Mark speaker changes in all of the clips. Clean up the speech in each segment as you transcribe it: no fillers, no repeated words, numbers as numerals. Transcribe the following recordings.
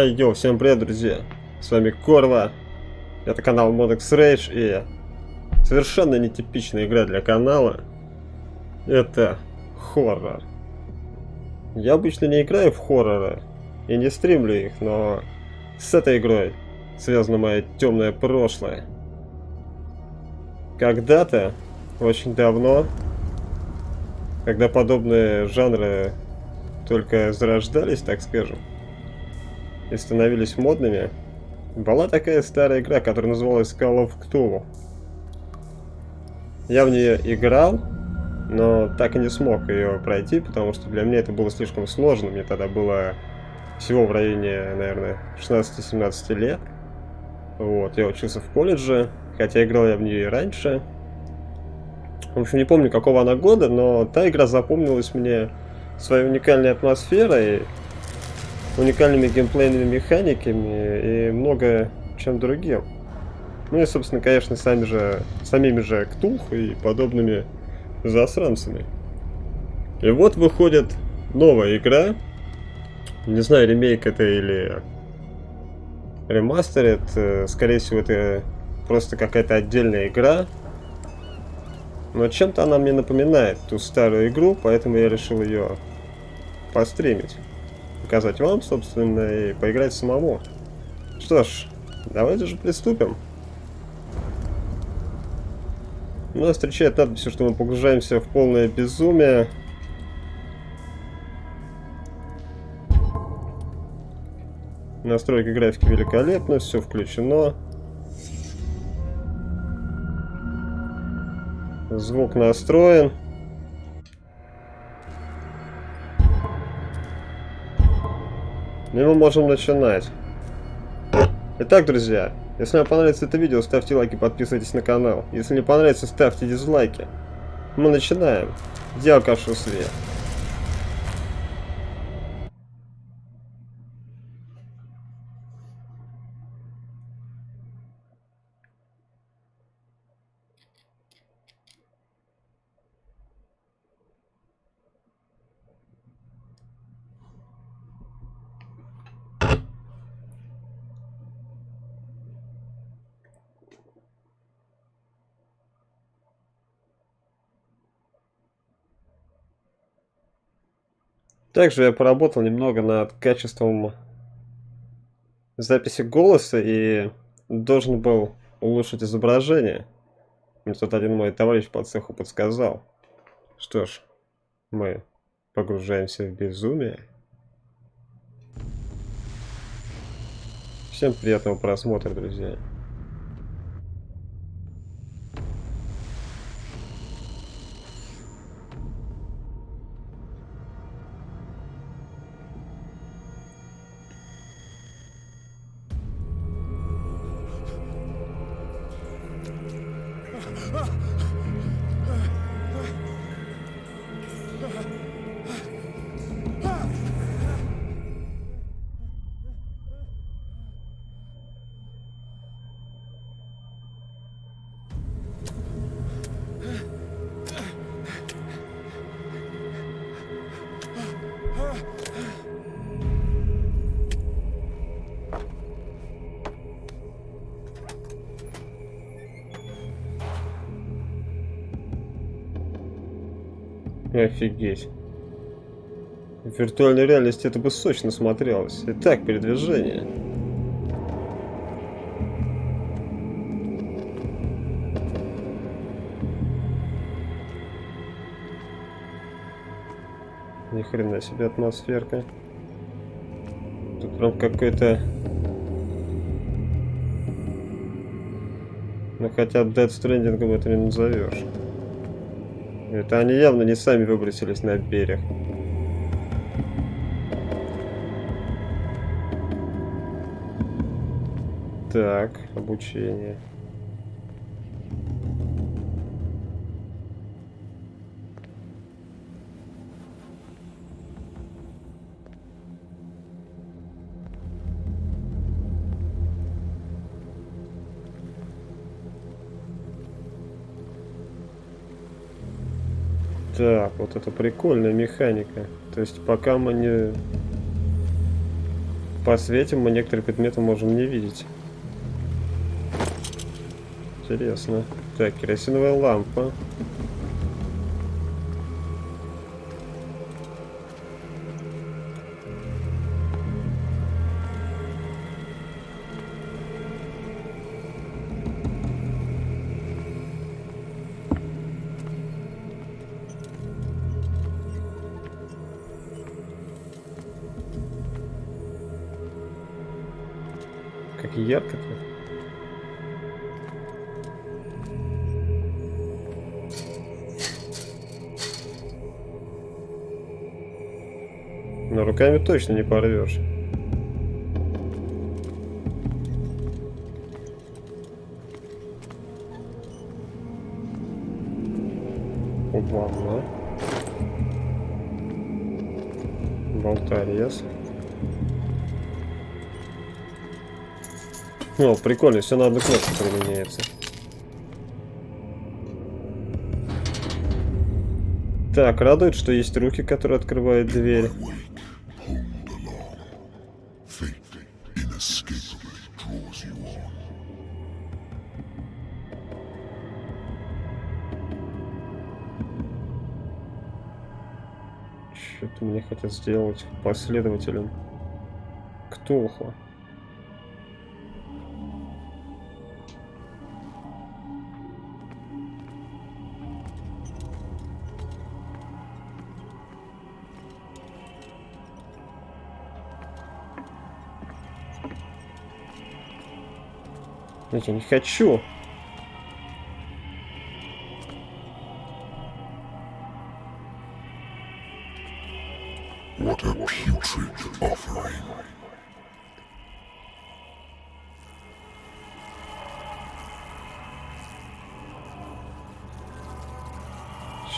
Speaker 1: Йоу, всем привет, друзья! С вами Корва, это канал Modex Rage, и совершенно нетипичная игра для канала. Это хоррор. Я обычно не играю в хорроры и не стримлю их, но с этой игрой связано мое темное прошлое. Когда-то, очень давно, когда подобные жанры только зарождались, так скажем, и становились модными, была такая старая игра, которая называлась Call of Cthulhu. Я в нее играл, но так и не смог ее пройти, потому что для меня это было слишком сложно. Мне тогда было всего в районе, наверное, 16-17 лет. Вот, я учился в колледже, хотя играл я в нее и раньше. В общем, не помню, какого она года, но та игра запомнилась мне своей уникальной атмосферой, уникальными геймплейными механиками и много чем другим. Ну и, собственно, конечно, самими же Cthulhu и подобными засранцами. И вот выходит новая игра. Не знаю, ремейк это или ремастер. Скорее всего, это просто какая-то отдельная игра. Но чем-то она мне напоминает ту старую игру, поэтому я решил ее постримить. Показать вам, собственно, и поиграть самому. Что ж, давайте же приступим. Нас встречает надпись, что мы погружаемся в полное безумие. Настройка графики великолепна, все включено. Звук настроен. И мы можем начинать. Итак, друзья, если вам понравится это видео, ставьте лайки, подписывайтесь на канал. Если не понравится, ставьте дизлайки. Мы начинаем. Я алкашу свет. Также я поработал немного над качеством записи голоса и должен был улучшить изображение. Мне тут один мой товарищ по цеху подсказал. Что ж, мы погружаемся в безумие. Всем приятного просмотра, друзья. Офигеть. В виртуальной реальности это бы сочно смотрелось. Итак, передвижение. Ни хрена себе атмосферка. Тут прям какой-то... Ну хотя Death Stranding это не назовешь. Это они явно не сами выбросились на берег. Так, обучение. Так, вот это прикольная механика. То есть пока мы не По свете мы некоторые предметы можем не видеть. Интересно. Так, керосиновая лампа. Как ярко-то. Но руками точно не порвешь. Ванна. Болторез. О, прикольно, все на одну кнопку применяется. Так, радует, что есть руки, которые открывают дверь. Что-то мне хотят сделать последователем Ктулху. Я не хочу.
Speaker 2: What a putrid offering.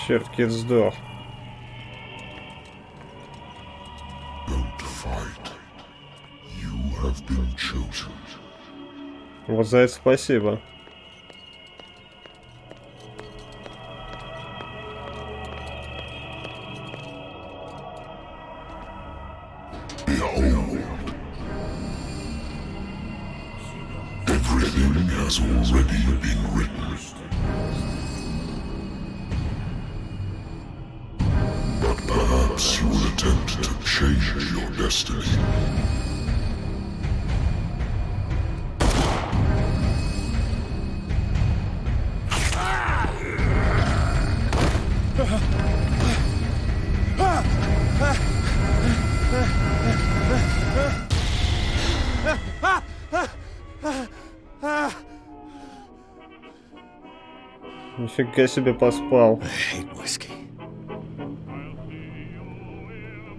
Speaker 1: Черт, кит сдох.
Speaker 2: Don't fight. You have been chosen.
Speaker 1: Вот за это спасибо.
Speaker 2: Behold. Everything has already been written. But perhaps you will attempt to change your destiny.
Speaker 1: Нифига себе поспал.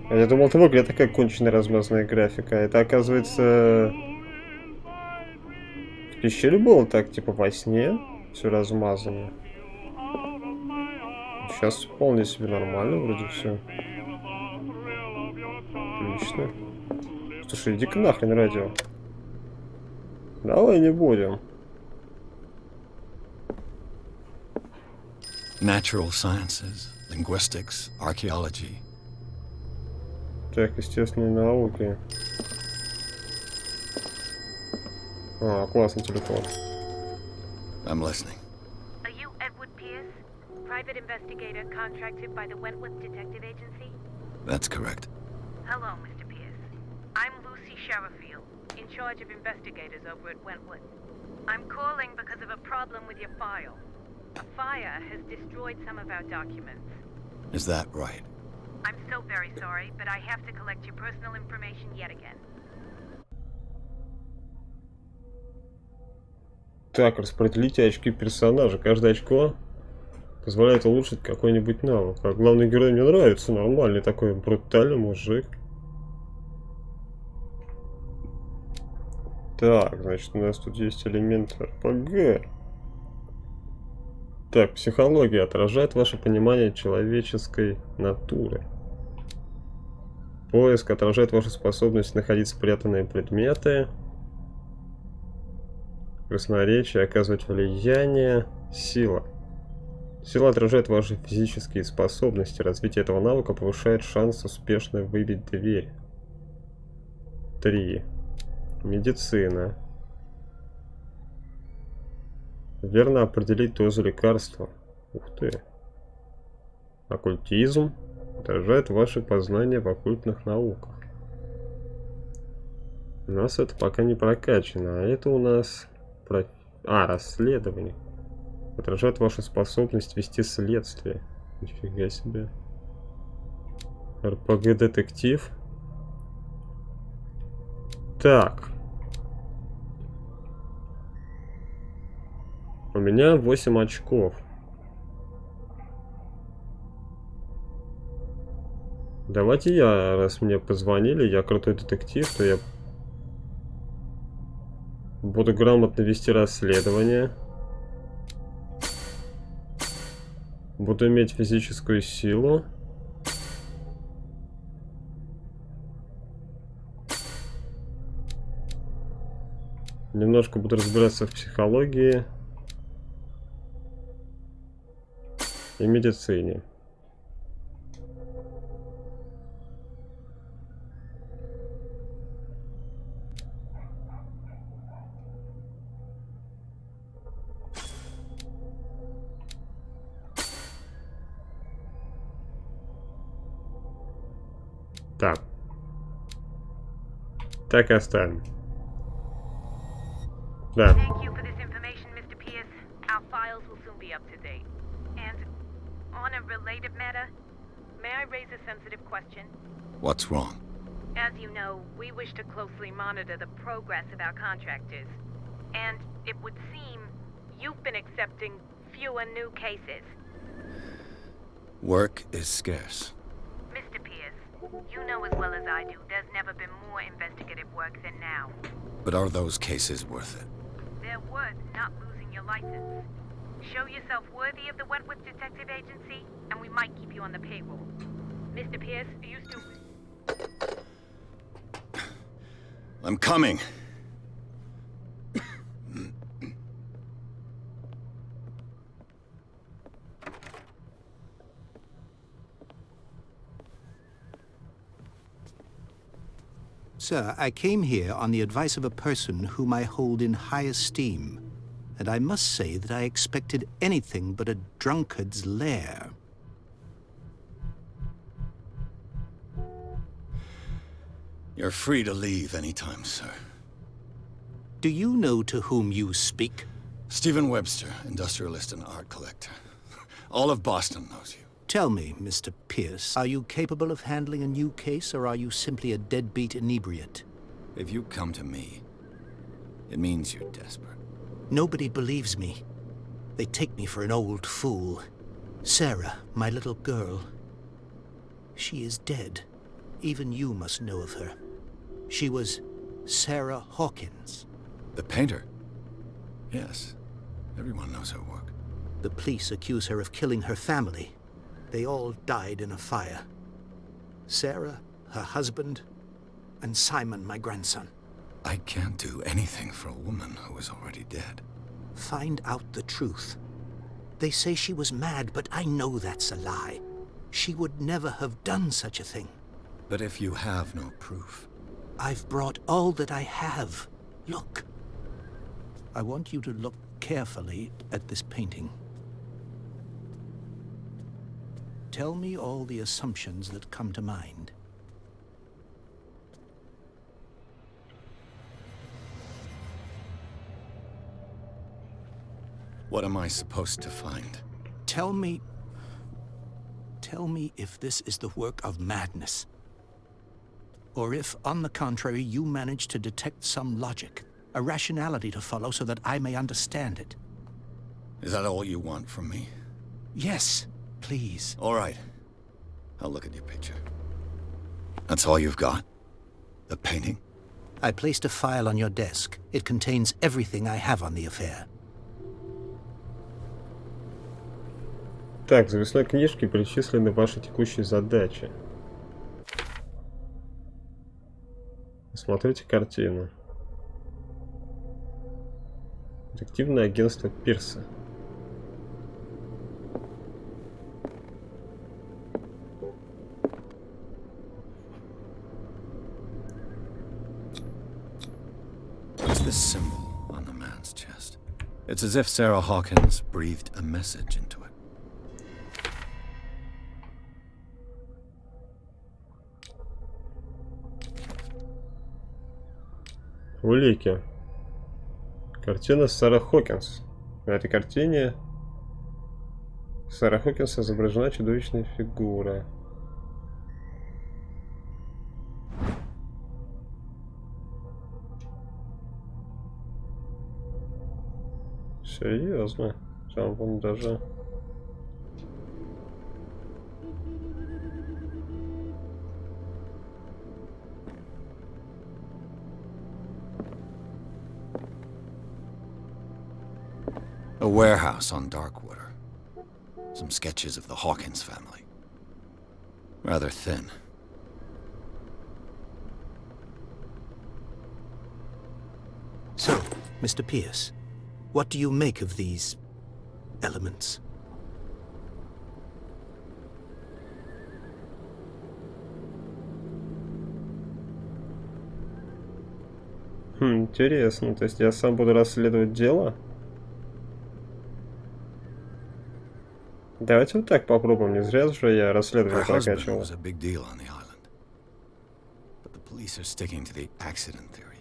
Speaker 1: А я думал, ты в игре такая конченая размазанная графика. Это, оказывается, в пещере было так, типа во сне, все размазано. Сейчас вполне себе нормально, вроде все. Отлично. Слушай, иди-ка нахрен радио. Давай не будем.
Speaker 3: Natural sciences, linguistics, archaeology.
Speaker 1: Так, естественные науки. А, классный телефон.
Speaker 3: I'm listening.
Speaker 4: Are you Edward Pierce, private investigator contracted by the Wentworth Detective Agency?
Speaker 3: That's correct.
Speaker 4: Hello, Mr. Pierce. I'm Lucy Sherifield, in charge of investigators over at Wentworth. I'm calling because of a problem with your file. A fire has destroyed some of our documents.
Speaker 3: Is that right?
Speaker 4: I'm so very sorry, but I have to collect your personal information yet again.
Speaker 1: Так, распределите очки персонажа. Каждое очко позволяет улучшить какой-нибудь навык. А главный герой мне нравится, нормальный такой брутальный мужик. Так, значит, у нас тут есть элемент РПГ. Так, психология отражает ваше понимание человеческой натуры. Поиск отражает вашу способность находить спрятанные предметы. Красноречие оказывает влияние. Сила. Сила отражает ваши физические способности. Развитие этого навыка повышает шанс успешно выбить дверь. 3. Медицина. Верно определить дозу лекарства. Ух ты. Оккультизм. Отражает ваши познания в оккультных науках. У нас это пока не прокачано. А это у нас... расследование. Отражает вашу способность вести следствие. Нифига себе. РПГ-детектив. Так. У меня 8 очков. Давайте я, раз мне позвонили, я крутой детектив, то я буду грамотно вести расследование. Буду иметь физическую силу. Немножко буду разбираться в психологии и медицине. Так. Так и оставим. Да.
Speaker 4: Thank you for this information, Mr. Pierce. Our files will soon be up to date. And on a related matter, may I raise a sensitive question?
Speaker 3: What's wrong?
Speaker 4: As you know, we wish to closely monitor the progress of our contractors. And it would seem you've been accepting fewer new cases.
Speaker 3: Work is scarce.
Speaker 4: Mr. Pierce, you know as well as I do, there's never been more investigative work than now.
Speaker 3: But are those cases worth it?
Speaker 4: They're worth not losing your license. Show yourself worthy of the Wentworth Detective Agency, and we might keep you on the payroll. Mr. Pierce, are you still...
Speaker 3: I'm coming.
Speaker 5: Sir, I came here on the advice of a person whom I hold in high esteem, and I must say that I expected anything but a drunkard's lair.
Speaker 3: You're free to leave anytime, sir.
Speaker 5: Do you know to whom you speak?
Speaker 3: Stephen Webster, industrialist and art collector. All of Boston knows you.
Speaker 5: Tell me, Mr. Pierce, are you capable of handling a new case, or are you simply a deadbeat inebriate?
Speaker 3: If you come to me, it means you're desperate.
Speaker 5: Nobody believes me. They take me for an old fool. Sarah, my little girl, she is dead. Even you must know of her. She was Sarah Hawkins.
Speaker 3: The painter? Yes. Everyone knows her work.
Speaker 5: The police accuse her of killing her family. They all died in a fire. Sarah, her husband, and Simon, my grandson.
Speaker 3: I can't do anything for a woman who is already dead.
Speaker 5: Find out the truth. They say she was mad, but I know that's a lie. She would never have done such a thing.
Speaker 3: But if you have no proof...
Speaker 5: I've brought all that I have. Look. I want you to look carefully at this painting. Tell me all the assumptions that come to mind.
Speaker 3: What am I supposed to find?
Speaker 5: Tell me if this is the work of madness. Or if, on the contrary, you manage to detect some logic, a rationality to follow so that I may understand it.
Speaker 3: Is that all you want from me?
Speaker 5: Yes, please.
Speaker 3: All right. I'll look at your picture. That's all you've got? The painting?
Speaker 5: I placed a file on your desk. It contains everything I have on the affair.
Speaker 1: Так, в записной книжке перечислены ваши текущие задачи. Смотрите картину. Детективное агентство Пирса.
Speaker 3: this symbol on the man's chest? It's as if Sarah Hawkins breathed a message into it.
Speaker 1: Улики. Картина Сара Хокинс. На этой картине Сара Хокинс изображена чудовищная фигура. Серьезно? Там вон даже...
Speaker 3: A warehouse on Darkwater. Some sketches of the Hawkins family. Rather thin.
Speaker 5: So, Mr. Pierce, what do you make of these elements?
Speaker 1: Интересно, то есть я сам буду расследовать дело? Давайте вот так попробуем, не зря же я расследование
Speaker 3: Her husband
Speaker 1: прокачивал.
Speaker 3: was a big deal on the island. But the police are sticking to the accident theory.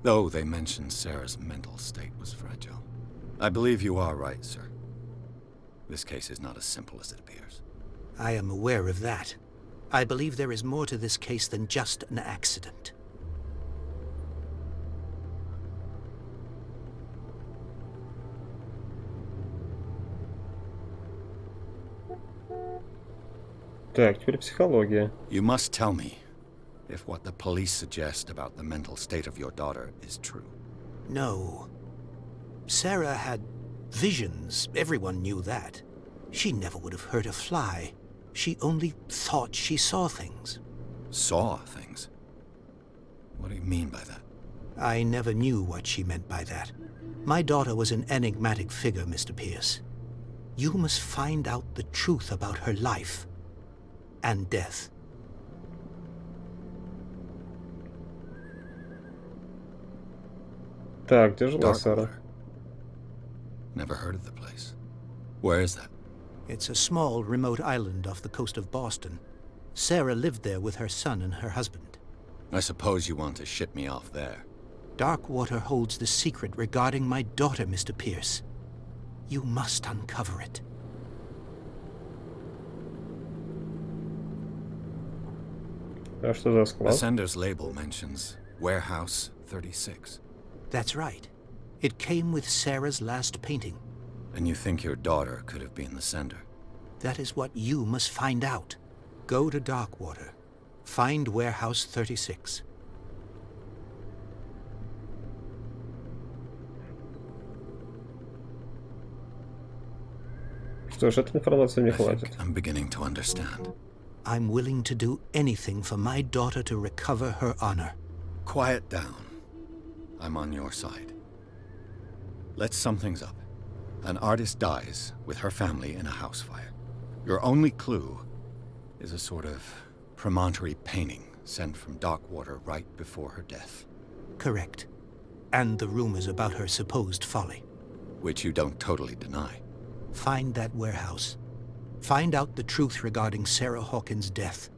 Speaker 3: Though they mentioned Sarah's mental state was fragile. I believe you are right, sir. This case is not as simple as it appears.
Speaker 5: I am aware of that. I believe there is more to this case than just an accident.
Speaker 1: Так, теперь психология.
Speaker 3: You must tell me if what the police suggest about the mental state of your daughter is true.
Speaker 5: No. Sarah had visions. Everyone knew that. She never would have hurt a fly. She only thought she saw things.
Speaker 3: Saw things? What do you mean by that?
Speaker 5: I never knew what she meant by that. My daughter was an enigmatic figure, Mr. Pierce. You must find out the truth about her life and death.
Speaker 1: Так, где жила Сара?
Speaker 3: Darkwater. Never heard of the place. Where is that?
Speaker 5: It's a small, remote island off the coast of Boston. Sarah lived there with her son and her husband.
Speaker 3: I suppose you want to ship me off there.
Speaker 5: Darkwater holds the secret regarding my daughter, Mr. Pierce. You must uncover it.
Speaker 1: А что за
Speaker 3: The
Speaker 1: склад?
Speaker 3: sender's label mentions Warehouse 36.
Speaker 5: That's right. It came with Sarah's last painting.
Speaker 3: And you think your daughter could have been the sender?
Speaker 5: That is what you must find out. Go to Darkwater. Find Warehouse 36.
Speaker 1: Что ж, этой информации мне
Speaker 3: I think
Speaker 1: хватит.
Speaker 3: I'm beginning to understand.
Speaker 5: I'm willing to do anything for my daughter to recover her honor.
Speaker 3: Quiet down. I'm on your side. Let's sum things up. An artist dies with her family in a house fire. Your only clue is a sort of promontory painting sent from Darkwater right before her death.
Speaker 5: Correct. And the rumors about her supposed folly.
Speaker 3: Which you don't totally deny.
Speaker 5: Find that warehouse. Find out the truth regarding Sarah Hawkins' death.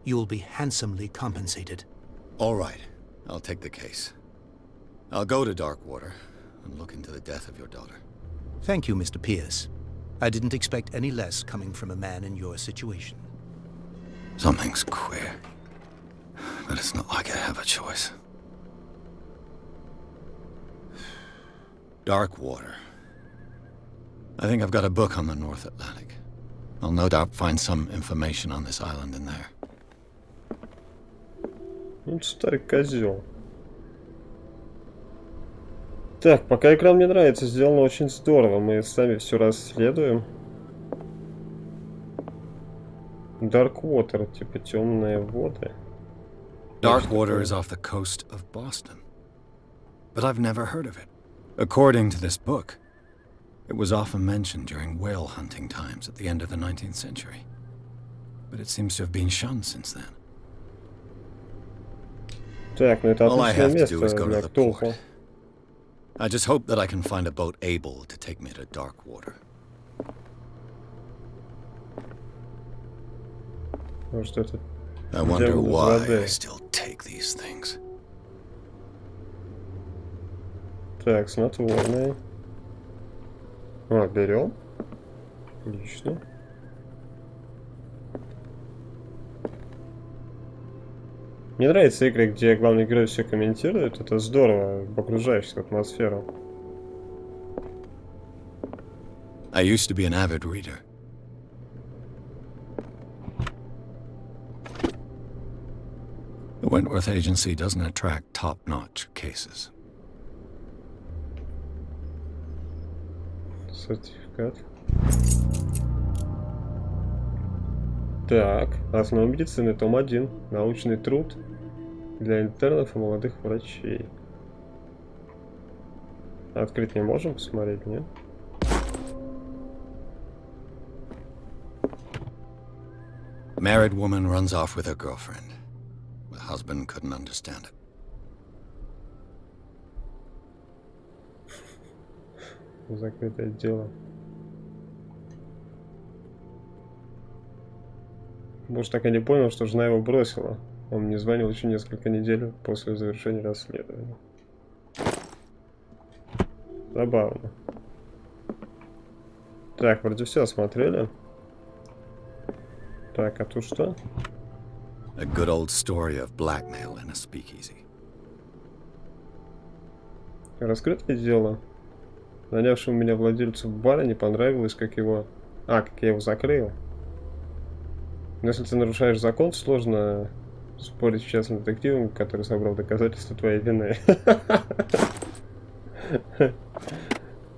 Speaker 5: You'll be handsomely compensated.
Speaker 3: All right, I'll take the case. I'll go to Darkwater and look into the death of your daughter.
Speaker 5: Thank you, Mr. Pierce. I didn't expect any less coming from a man in your situation.
Speaker 3: Something's queer. But it's not like I have a choice. Darkwater. I think I've got a book on the North Atlantic. I'll no doubt find some information on this island in there.
Speaker 1: Ну, старый козел. Так, пока экран мне нравится, сделано очень здорово. Мы сами все расследуем. Darkwater, типа темные воды.
Speaker 3: Darkwater is off the coast of Boston. But I've never heard of it. According to this book, it was often mentioned during whale hunting times at the end of the 19th century. But it seems to have been shunned since then.
Speaker 1: Так, ну это
Speaker 3: All I
Speaker 1: отличное
Speaker 3: have to do is
Speaker 1: место
Speaker 3: go to
Speaker 1: для
Speaker 3: the
Speaker 1: Ктулху.
Speaker 3: port. I just hope that I can find a boat able to take me to dark water.
Speaker 1: Может, это
Speaker 3: I wonder
Speaker 1: демон из
Speaker 3: why
Speaker 1: воды.
Speaker 3: I still take these things.
Speaker 1: Так, снотворное. А, берем. Отлично. Мне нравятся игры, где главный герой все комментирует. Это здорово, погружаешься в атмосферу.
Speaker 3: I used to be an avid reader. The Wentworth Agency doesn't attract top-notch cases.
Speaker 1: Сертификат. Так, основа медицины, том 1. Научный труд для интернов и молодых врачей. Открыть не можем посмотреть, нет?
Speaker 3: Married woman runs off with her girlfriend. The husband couldn't understand it.
Speaker 1: Закрытое дело. Муж так и не понял, что жена его бросила. Он мне звонил еще несколько недель после завершения расследования. Забавно. Так, вроде все осмотрели. Так, а тут что?
Speaker 3: A good old story of blackmail in a speakeasy.
Speaker 1: Раскрытое дело. Нанявшему меня владельцу бара не понравилось, как его... как я его закрыл. Но если ты нарушаешь закон, сложно спорить с частным детективом, который собрал доказательства твоей вины.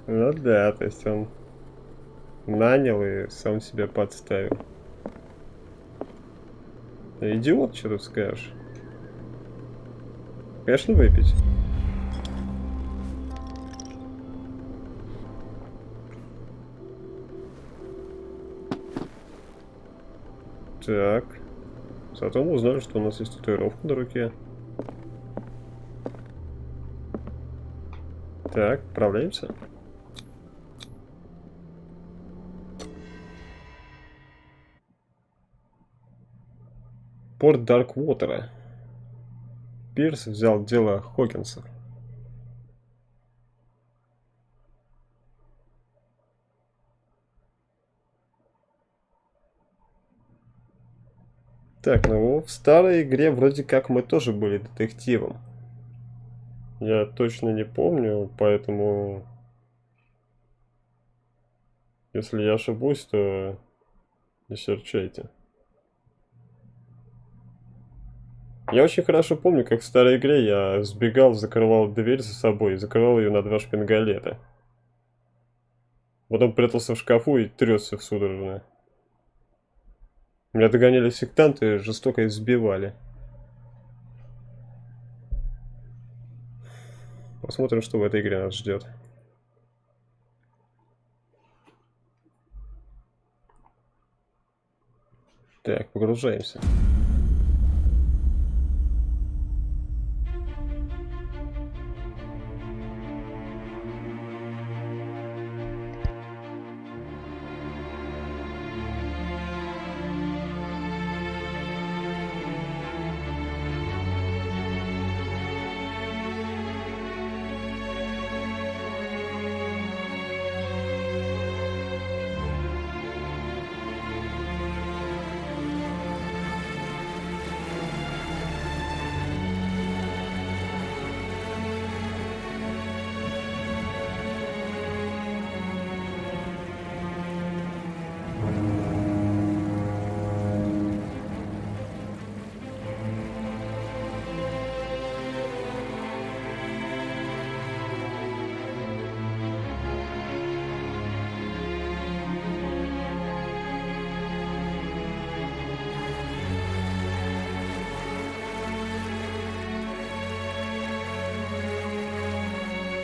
Speaker 1: Ну да, то есть он нанял и сам себя подставил. Идиот, что тут скажешь? Конечно, выпить. Так. Зато мы узнали, что у нас есть татуировка на руке. Так, отправляемся. Порт Дарквотера. Пирс взял дело Хокинса. Так, ну в старой игре вроде как мы тоже были детективом. Я точно не помню, поэтому... Если я ошибусь, то не серчайте. Я очень хорошо помню, как в старой игре я сбегал, закрывал дверь за собой и закрывал ее на 2 шпингалета. Потом прятался в шкафу и трёсся судорожно. Меня догоняли сектанты и жестоко избивали. Посмотрим, что в этой игре нас ждет. Так, погружаемся.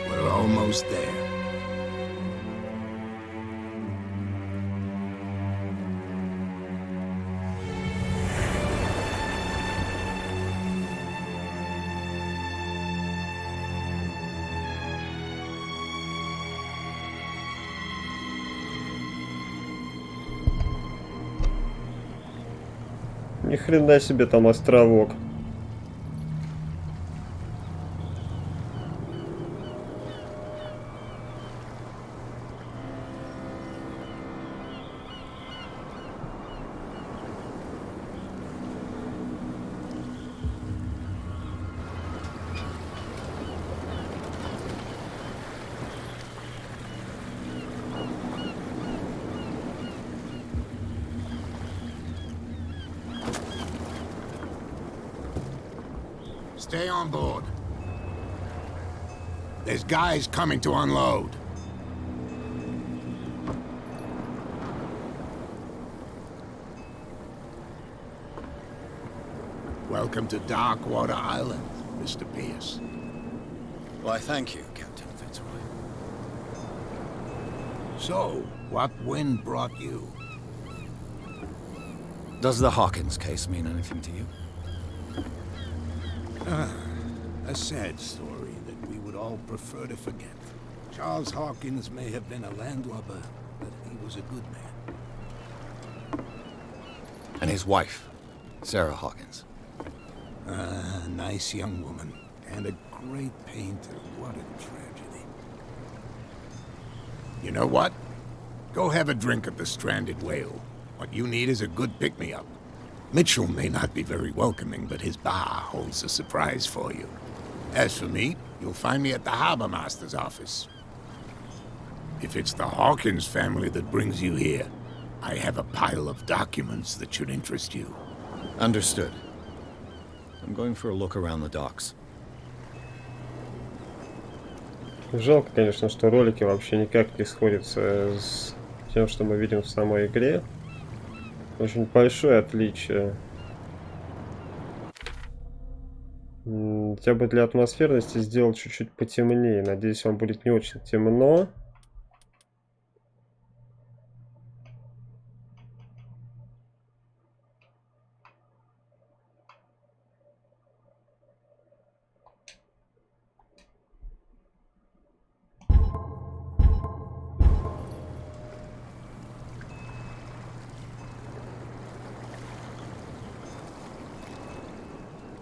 Speaker 3: We're almost there.
Speaker 1: Ни хрена себе там островок.
Speaker 6: Stay on board. There's guys coming to unload. Welcome to Darkwater Island, Mr. Pierce.
Speaker 3: Why, thank you, Captain Fitzroy.
Speaker 6: So, what wind brought you?
Speaker 3: Does the Hawkins case mean anything to you?
Speaker 6: A sad story that we would all prefer to forget. Charles Hawkins may have been a landlubber, but he was a good man.
Speaker 3: And his wife, Sarah Hawkins.
Speaker 6: A nice young woman, and a great painter. What a tragedy. You know what? Go have a drink at the Stranded Whale. What you need is a good pick-me-up. Mitchell may not be very welcoming, but his bar holds a surprise for you. As for me, you'll find me at the Harbor Master's office. If it's the Hawkins family that brings you here, I have a pile of documents that should interest you.
Speaker 3: Understood. I'm going for a look around the docks.
Speaker 1: Жалко, конечно, что ролики вообще никак не сходятся с тем, что мы видим в самой игре. Очень большое отличие. Я бы для атмосферности сделал чуть-чуть потемнее. Надеюсь, вам будет не очень темно.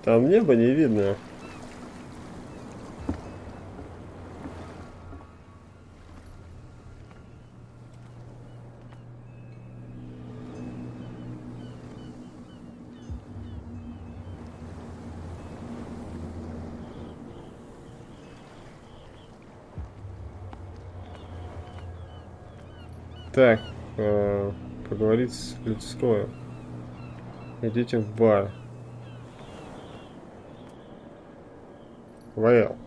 Speaker 1: Там небо не видно. Так, поговорить с Фицроем. Идите в бар. Well.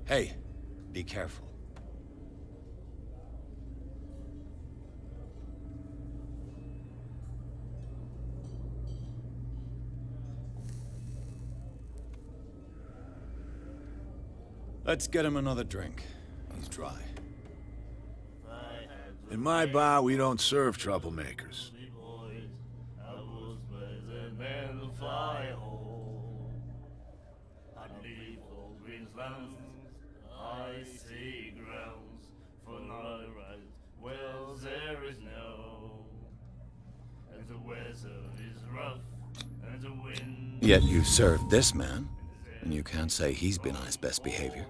Speaker 3: Hey, be careful. Let's get him another drink. He's dry.
Speaker 7: In my bar, we don't serve troublemakers.
Speaker 3: Yet you served this man, and you can't say he's been on his best behavior.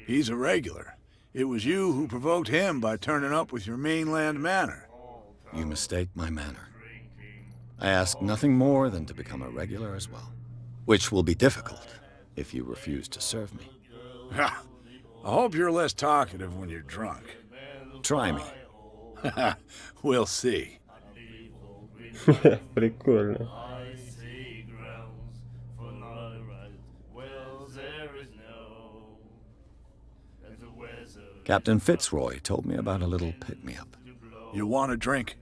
Speaker 7: He's a regular. It was you who provoked him by turning up with your mainland manner.
Speaker 3: You mistake my manner. I ask nothing more than to become a regular as well, which will be difficult if you refuse to serve me.
Speaker 7: I hope you're less talkative when you're drunk.
Speaker 3: Try me.
Speaker 7: We'll see.
Speaker 1: Прикольно.
Speaker 3: Captain Fitzroy told me about a little pick-me-up.
Speaker 7: You want a drink?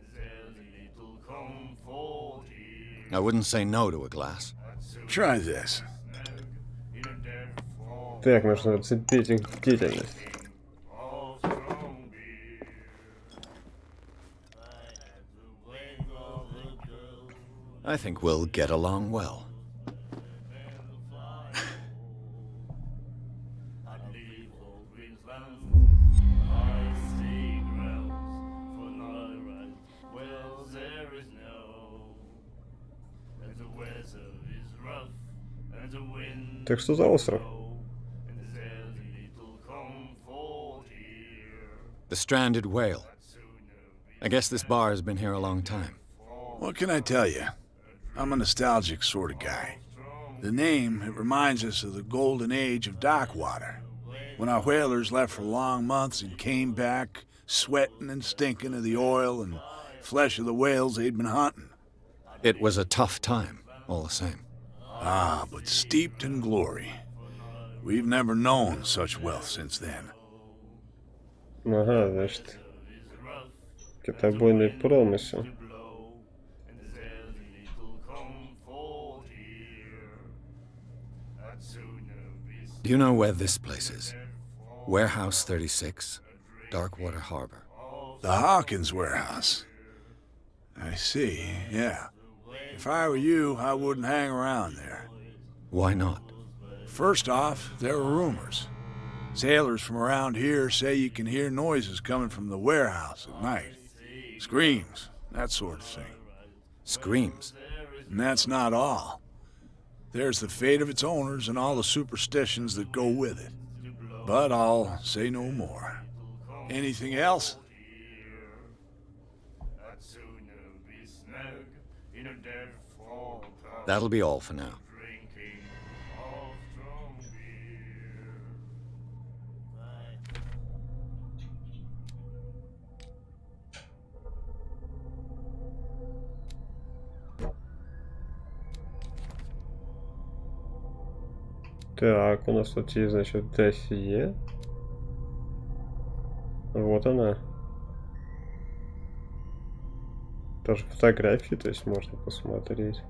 Speaker 3: I wouldn't say no to a glass.
Speaker 7: Try this.
Speaker 1: Так, нужно отцепить их бдительность.
Speaker 3: I think we'll get along well.
Speaker 1: Так что за остров?
Speaker 3: The stranded whale. I guess this bar has been here a long time.
Speaker 7: What can I tell you? I'm a nostalgic sort of guy. The name, it reminds us of the golden age of dock water, when our whalers left for long months and came back sweating and stinking of the oil and flesh of the whales they'd been hunting.
Speaker 3: It was a tough time, all the same.
Speaker 7: Ah, but steeped in glory. We've never known such wealth since then.
Speaker 1: Ага, значит, китобойный промысел.
Speaker 3: Do you know where this place is? Warehouse 36, Darkwater Harbor.
Speaker 7: The Hawkins warehouse. I see, yeah. If I were you, I wouldn't hang around there.
Speaker 3: Why not?
Speaker 7: First off, there are rumors. Sailors from around here say you can hear noises coming from the warehouse at night. Screams, that sort of thing.
Speaker 3: Screams.
Speaker 7: And that's not all. There's the fate of its owners and all the superstitions that go with it. But I'll say no more. Anything else?
Speaker 3: That'll be all for now.
Speaker 1: Так, у нас тут есть, значит, досье. Вот она. Тоже фотографии, то есть можно посмотреть.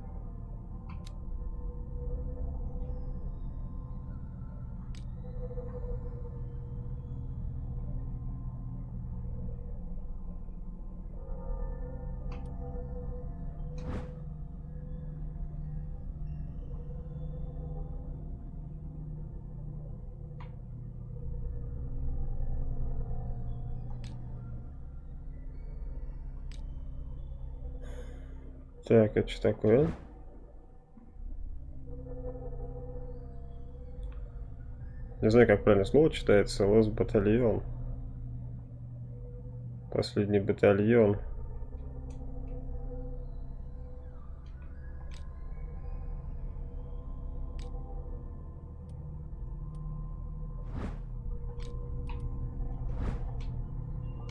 Speaker 1: Так, это что такое? Не знаю, как правильно слово читается. Лос батальон. Последний батальон.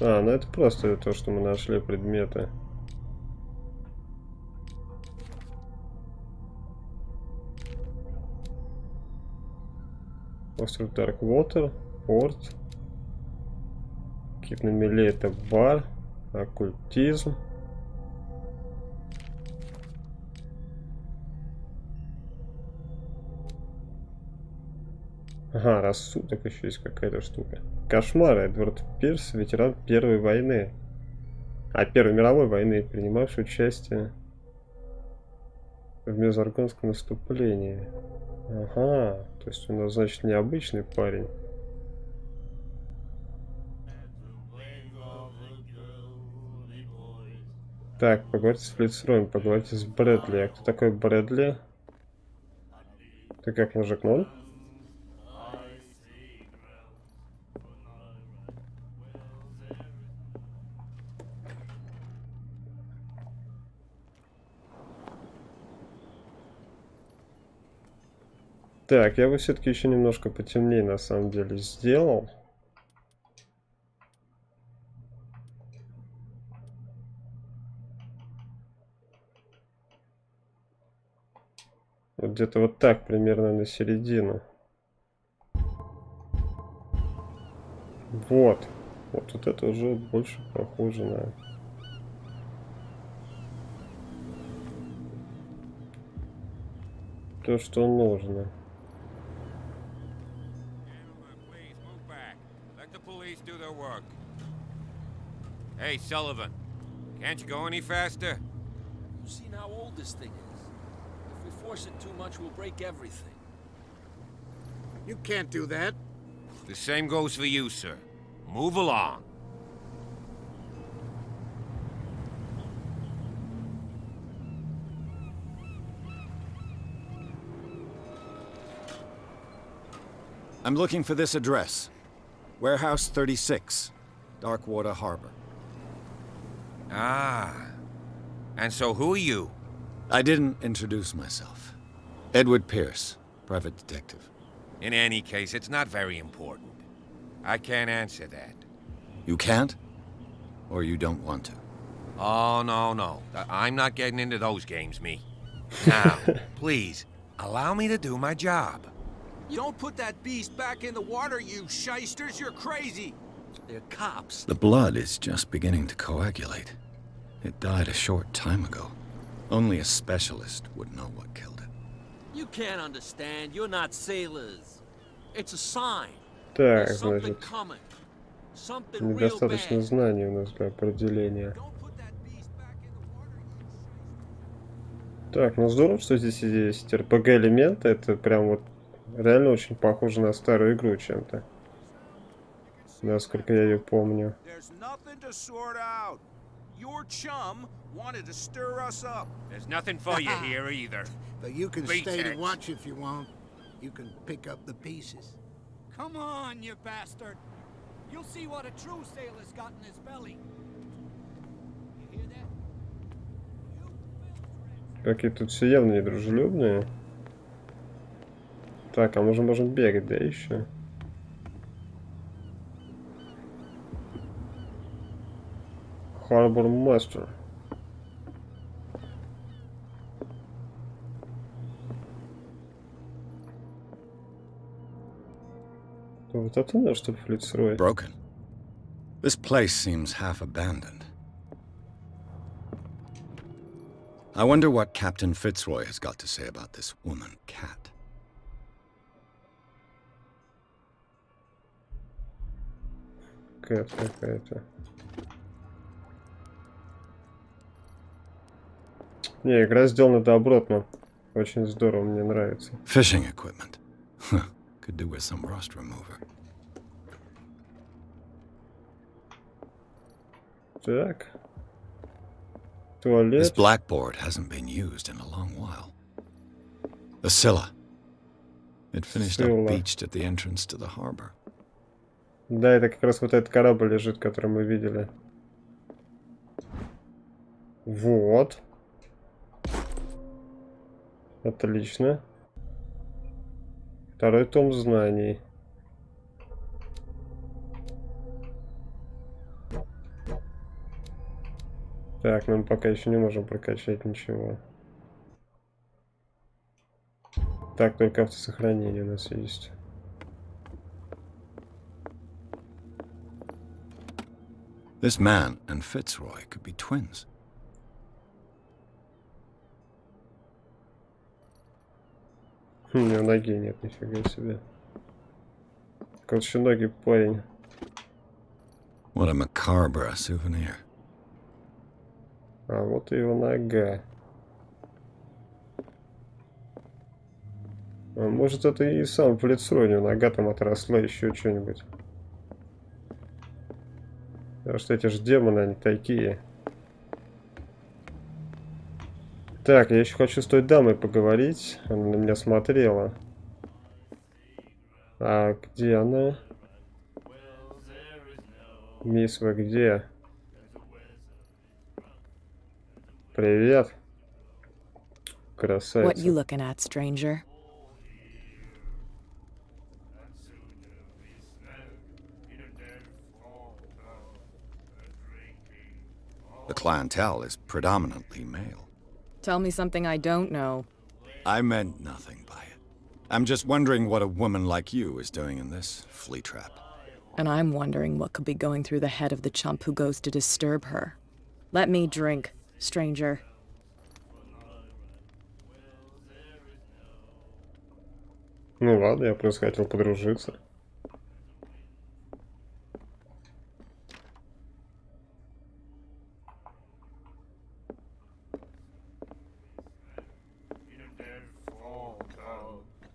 Speaker 1: А, ну это просто то, что мы нашли предметы. Остров Дарквотер, порт. Кит на мели — это бар, оккультизм. Ага, рассудок еще есть какая-то штука. Кошмар. Эдвард Пирс, ветеран Первой войны. Первой мировой войны, принимавший участие в Мезаргонском наступлении. Ага, то есть у нас, значит, необычный парень. Так, поговорите с Флицроем, поговорите с Брэдли. А кто такой Брэдли? Ты как, мужик, ну? Так, я бы все-таки еще немножко потемнее на самом деле сделал. Вот где-то вот так примерно на середину. Вот. Вот это уже больше похоже на... то, что нужно.
Speaker 8: Please move back. Let the police do their work. Hey, Sullivan, can't you go any faster?
Speaker 9: You've seen how old this thing is. If we force it too much, we'll break everything.
Speaker 6: You can't do that.
Speaker 8: The same goes for you, sir. Move along.
Speaker 3: I'm looking for this address. Warehouse 36, Darkwater Harbor.
Speaker 8: Ah. And so who are you?
Speaker 3: I didn't introduce myself. Edward Pierce, private detective.
Speaker 8: In any case, it's not very important. I can't answer that.
Speaker 3: You can't? Or you don't want to?
Speaker 8: Oh, no. I'm not getting into those games, me. Now, please, allow me to do my job.
Speaker 9: Don't put that beast back in the water, you shysters! You're crazy! They're cops.
Speaker 3: The blood is just beginning to coagulate. It died a short time ago. Only a specialist would know what killed it.
Speaker 9: You can't understand. You're not sailors. It's a sign.
Speaker 1: Так,
Speaker 9: There's something
Speaker 1: значит,
Speaker 9: coming. Something real
Speaker 1: недостаточно
Speaker 9: bad.
Speaker 1: знаний у нас для определения.
Speaker 9: Don't put that beast back in the water, you
Speaker 1: Так, ну здорово, что здесь есть RPG-элементы. Это прям вот реально очень похоже на старую игру чем-то. Насколько я ее помню.
Speaker 10: There's nothing to sort out. Your chum wanted to stir us up.
Speaker 8: There's nothing for you here either.
Speaker 6: But you can
Speaker 8: Beat
Speaker 6: stay to
Speaker 8: it.
Speaker 6: watch if you want. You can pick up the pieces.
Speaker 11: Come on, you bastard! You'll see what a true sailor's got in his belly. You hear that?
Speaker 1: Какие тут все явно недружелюбные. Так, а мы же можем бегать, да, еще? Harbor Master. Вот это надо, чтобы флицрой.
Speaker 3: Broken. This place seems half abandoned. I wonder what Captain Fitzroy has got to say about this woman, Cat.
Speaker 1: Кэт какая-то. Не, игра сделана добротно. Очень здорово, мне нравится.
Speaker 3: Fishing equipment. Huh. Could do with some rust remover.
Speaker 1: Так.
Speaker 3: This
Speaker 1: Туалет.
Speaker 3: blackboard hasn't been used in a long while. The Scylla. It finished up
Speaker 1: Scylla.
Speaker 3: beached at the entrance to the harbor.
Speaker 1: Да, это как раз вот этот корабль лежит, который мы видели. Вот. Отлично. Второй том знаний. Так, мы пока еще не можем прокачать ничего. Так, только автосохранение у нас есть.
Speaker 3: This man and Fitzroy could be twins.
Speaker 1: У него ноги нет, нифига себе. Колченогий парень.
Speaker 3: What a macabre souvenir.
Speaker 1: А вот и его нога. А может, это и сам Флицрой, у него нога там отросла, еще что-нибудь. Потому что эти же демоны, они такие. Так, я еще хочу с той дамой поговорить. Она на меня смотрела. А где она? Мисс, вы где? Привет. Красавица.
Speaker 12: What you looking at, stranger?
Speaker 3: The clientele is predominantly male.
Speaker 12: Tell me something I don't know.
Speaker 3: I meant nothing by it. I'm just wondering what a woman like you is doing in this flea trap.
Speaker 12: And I'm wondering what could be going through the head of the chump who goes to disturb her. Let me drink, stranger.
Speaker 1: Ну ладно, я просто хотел подружиться.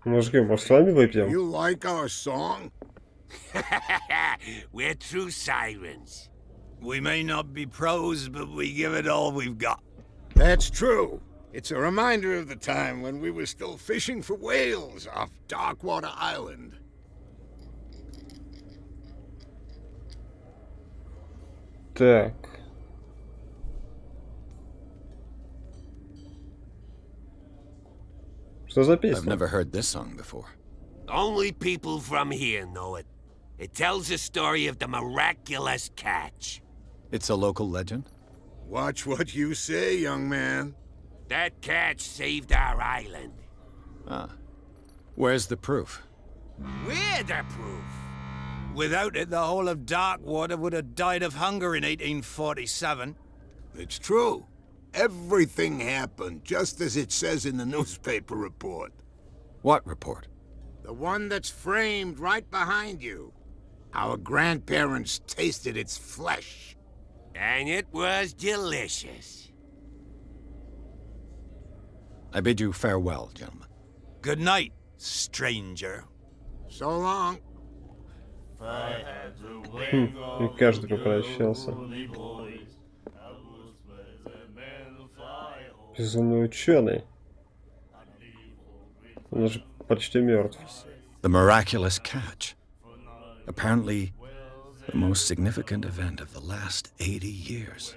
Speaker 1: Мужики, может, с вами выпьем?
Speaker 6: You like our song?
Speaker 13: We're true sirens. We may not be pros, but we give it all we've got.
Speaker 6: That's true. It's a reminder of the time when we were still fishing for whales off Darkwater Island.
Speaker 1: Так. Что за
Speaker 3: I've
Speaker 1: песня?
Speaker 3: never heard this song before.
Speaker 13: Only people from here know it. It tells the story of the miraculous catch.
Speaker 3: It's a local legend?
Speaker 6: Watch what you say, young man.
Speaker 13: That catch saved our island.
Speaker 3: Ah. Where's the proof?
Speaker 13: We're the proof.
Speaker 9: Without it, the whole of Darkwater would have died of hunger in 1847.
Speaker 6: It's true. Everything happened just as it says in the newspaper report.
Speaker 3: What report?
Speaker 6: The one that's framed right behind you. Our grandparents tasted its flesh.
Speaker 13: And it was delicious.
Speaker 3: I bid you farewell, gentlemen.
Speaker 9: Good night, stranger.
Speaker 6: So long.
Speaker 1: И каждый попрощался. Безумный ученый. Он же почти мертв.
Speaker 3: The miraculous catch. Apparently, the most significant event of the last 80 years.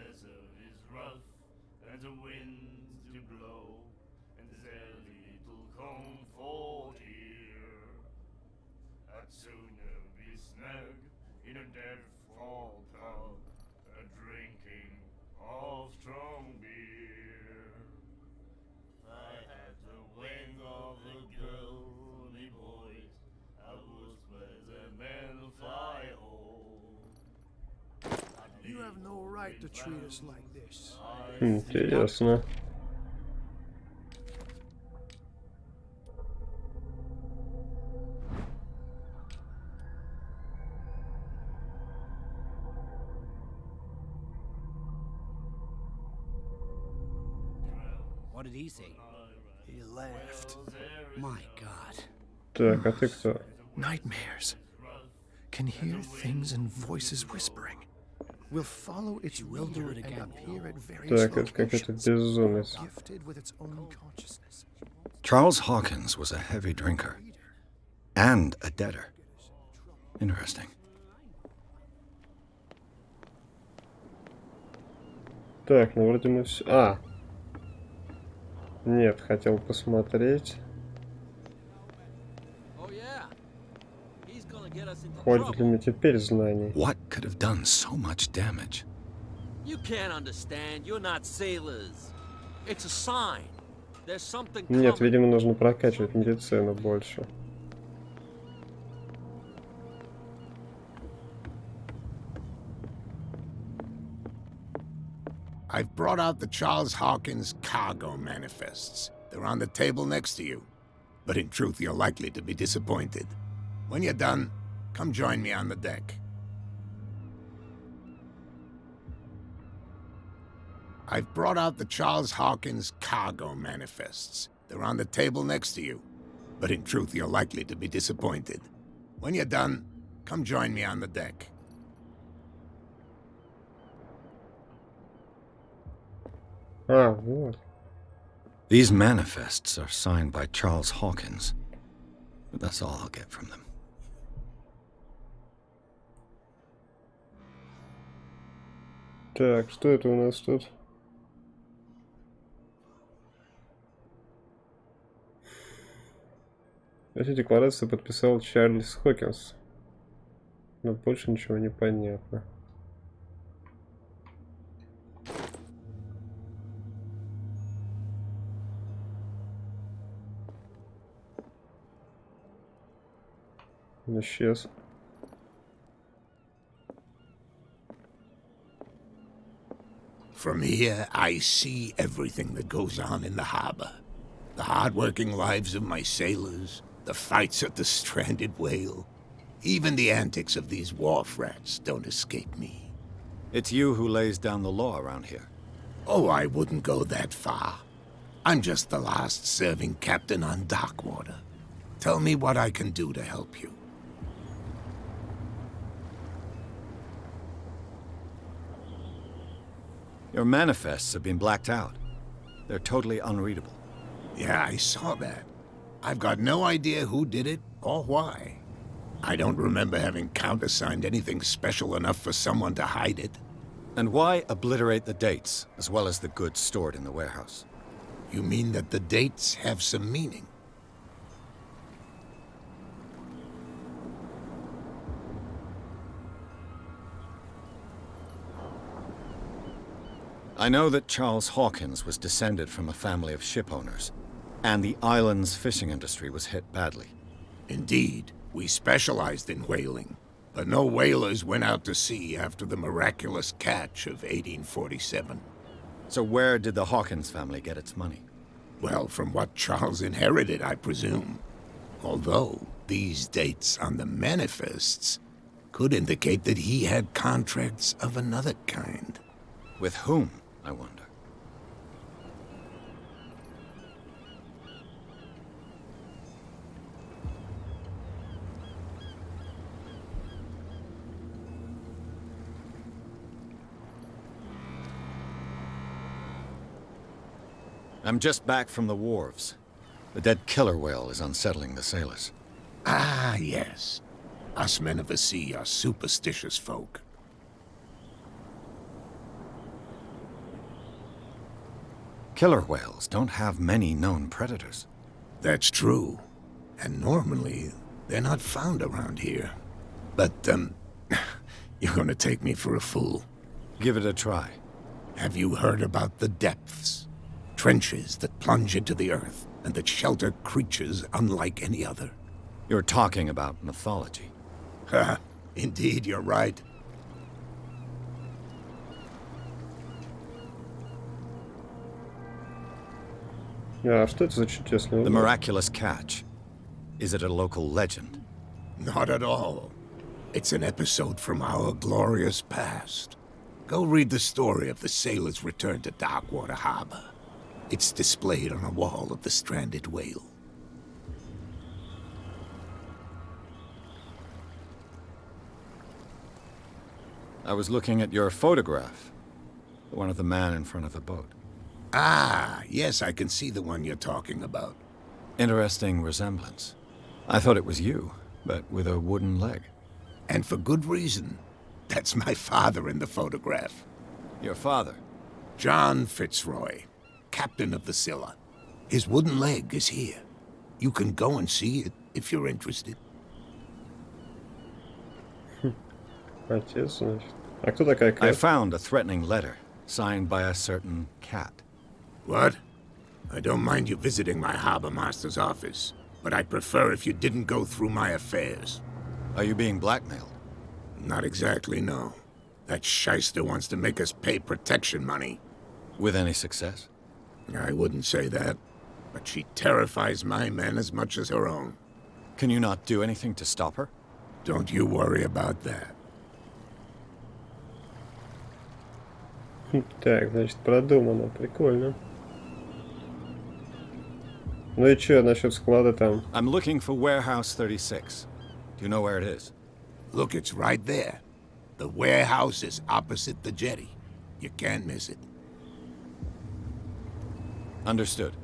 Speaker 11: You have no right to treat us like this.
Speaker 1: Интересно.
Speaker 11: What did he say? He laughed. My God.
Speaker 1: Так, а ты кто?
Speaker 14: Nightmares. Can hear things and voices whispering. Will follow its
Speaker 11: will do it
Speaker 14: and
Speaker 11: again.
Speaker 14: appear at various
Speaker 1: Так, это какой-то
Speaker 14: locations,
Speaker 1: безумец.
Speaker 14: gifted with its own consciousness.
Speaker 3: Charles Hawkins was a heavy drinker. And a debtor. Interesting.
Speaker 1: Так, ну вроде мы все... А! Нет, хотел посмотреть. Хватит ли мне теперь знаний?
Speaker 3: What could have done so much damage?
Speaker 15: You can't understand. You're not sailors. It's a sign. There's something
Speaker 1: Нет,
Speaker 15: coming.
Speaker 1: видимо, нужно прокачивать медицину больше.
Speaker 6: I've brought out the Charles Hawkins cargo manifests. They're on the table next to you. But in truth, you're likely to be disappointed. When you're done, come join me on the deck. I've brought out the Charles Hawkins cargo manifests. They're on the table next to you. But in truth, you're likely to be disappointed. When you're done, come join me on the deck.
Speaker 1: А, вот.
Speaker 3: These manifests are signed by Charles Hawkins. But that's all I'll get from them.
Speaker 1: Так, что это у нас тут? Эту декларацию подписал Чарльз Хокинс. Но больше ничего не понятно. Он исчез.
Speaker 6: From here, I see everything that goes on in the harbor. The hard-working lives of my sailors, The fights at the stranded whale. Even the antics of these wharf rats don't escape me.
Speaker 3: It's you who lays down the law around here.
Speaker 6: Oh, I wouldn't go that far. I'm just the last serving captain on Darkwater. Tell me what I can do to help you.
Speaker 3: Your manifests have been blacked out. They're totally unreadable.
Speaker 6: Yeah, I saw that. I've got no idea who did it or why. I don't remember having countersigned anything special enough for someone to hide it.
Speaker 3: And why obliterate the dates, as well as the goods stored in the warehouse?
Speaker 6: You mean that the dates have some meaning?
Speaker 3: I know that Charles Hawkins was descended from a family of ship owners, and the island's fishing industry was hit badly.
Speaker 6: Indeed, we specialized in whaling, but no whalers went out to sea after the miraculous catch of 1847.
Speaker 3: So where did the Hawkins family get its money?
Speaker 6: Well, from what Charles inherited, I presume. Although, these dates on the manifests could indicate that he had contracts of another kind.
Speaker 3: With whom, I wonder? I'm just back from the wharves. The dead killer whale is unsettling the sailors.
Speaker 6: Ah, yes. Us men of the sea are superstitious folk.
Speaker 3: Killer whales don't have many known predators.
Speaker 6: That's true. And normally, they're not found around here. But, you're gonna take me for a fool.
Speaker 3: Give it a try.
Speaker 6: Have you heard about the depths? Trenches that plunge into the earth and that shelter creatures unlike any other.
Speaker 3: You're talking about mythology.
Speaker 6: Ha! Indeed, you're right.
Speaker 1: Что это за чудесный
Speaker 3: The miraculous catch. Is it a local legend?
Speaker 6: Not at all. It's an episode from our glorious past. Go read the story of the sailor's return to Darkwater Harbor. It's displayed on a wall of the stranded whale.
Speaker 3: I was looking at your photograph. The one of the man in front of the boat.
Speaker 6: Ah, yes, I can see the one you're talking about.
Speaker 3: Interesting resemblance. I thought it was you, but with a wooden leg.
Speaker 6: And for good reason. That's my father in the photograph.
Speaker 3: Your father?
Speaker 6: John Fitzroy, captain of the Scylla. His wooden leg is here. You can go and see it if you're interested.
Speaker 1: Отец, значит. А кто такая Кэт?
Speaker 3: I found a threatening letter, signed by a certain cat.
Speaker 6: What? I don't mind you visiting my harbor master's office, but I'd prefer if you didn't go through my affairs.
Speaker 3: Are you being blackmailed?
Speaker 6: Not exactly, no. That shyster wants to make us pay protection money.
Speaker 3: With any success?
Speaker 6: I wouldn't say that, but she terrifies my men as much as her own.
Speaker 3: Can you not do anything to stop her?
Speaker 6: Don't you worry about that.
Speaker 1: Так, значит, продумано. Прикольно. Ну и что насчет склада там?
Speaker 3: I'm looking for warehouse 36. Do you know where it is?
Speaker 6: Look, it's right there. The warehouse is opposite the jetty. You can't miss it.
Speaker 3: Understood.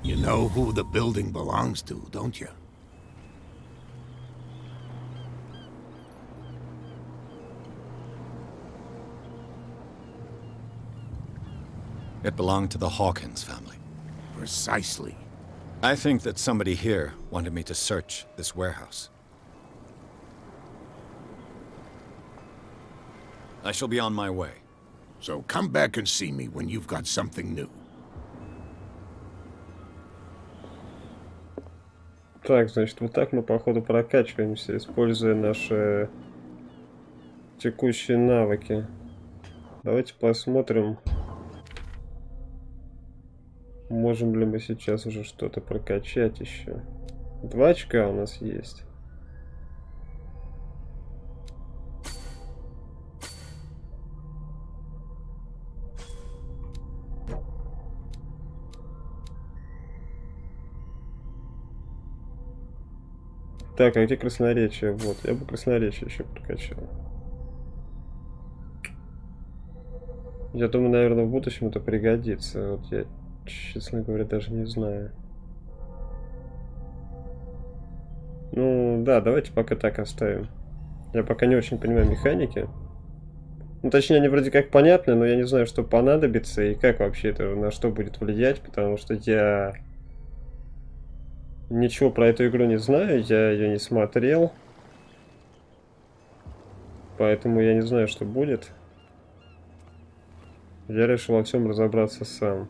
Speaker 6: You know who the building belongs to, don't you?
Speaker 3: It belonged to the Hawkins family.
Speaker 6: Precisely.
Speaker 3: I think that somebody here wanted me to search this warehouse. I shall be on my way.
Speaker 6: So come back and see me when you've got something new.
Speaker 1: Так, значит, вот так мы, походу, прокачиваемся, используя наши текущие навыки. Давайте посмотрим, можем ли мы сейчас уже что-то прокачать еще. 2 очка у нас есть. Так, а где красноречие? Вот, я бы красноречие еще прокачал. Я думаю, наверное, в будущем это пригодится. Вот я, честно говоря, даже не знаю. Ну, да, давайте пока так оставим. Я пока не очень понимаю механики. Ну, точнее, они вроде как понятны, но я не знаю, что понадобится и как вообще это на что будет влиять, потому что я ничего про эту игру не знаю, я ее не смотрел. Поэтому я не знаю, что будет. Я решил во всем разобраться сам.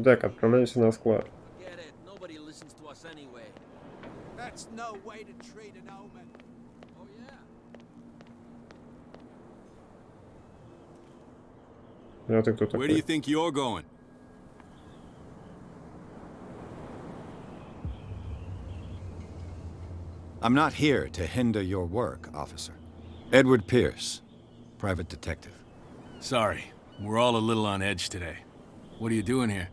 Speaker 1: Так, отправляемся на склад. А ты кто такой?
Speaker 9: Where do you think you're going?
Speaker 3: I'm not here to hinder your work, officer. Edward Pierce, private detective.
Speaker 9: Sorry, we're all a little on edge today. What are you doing here?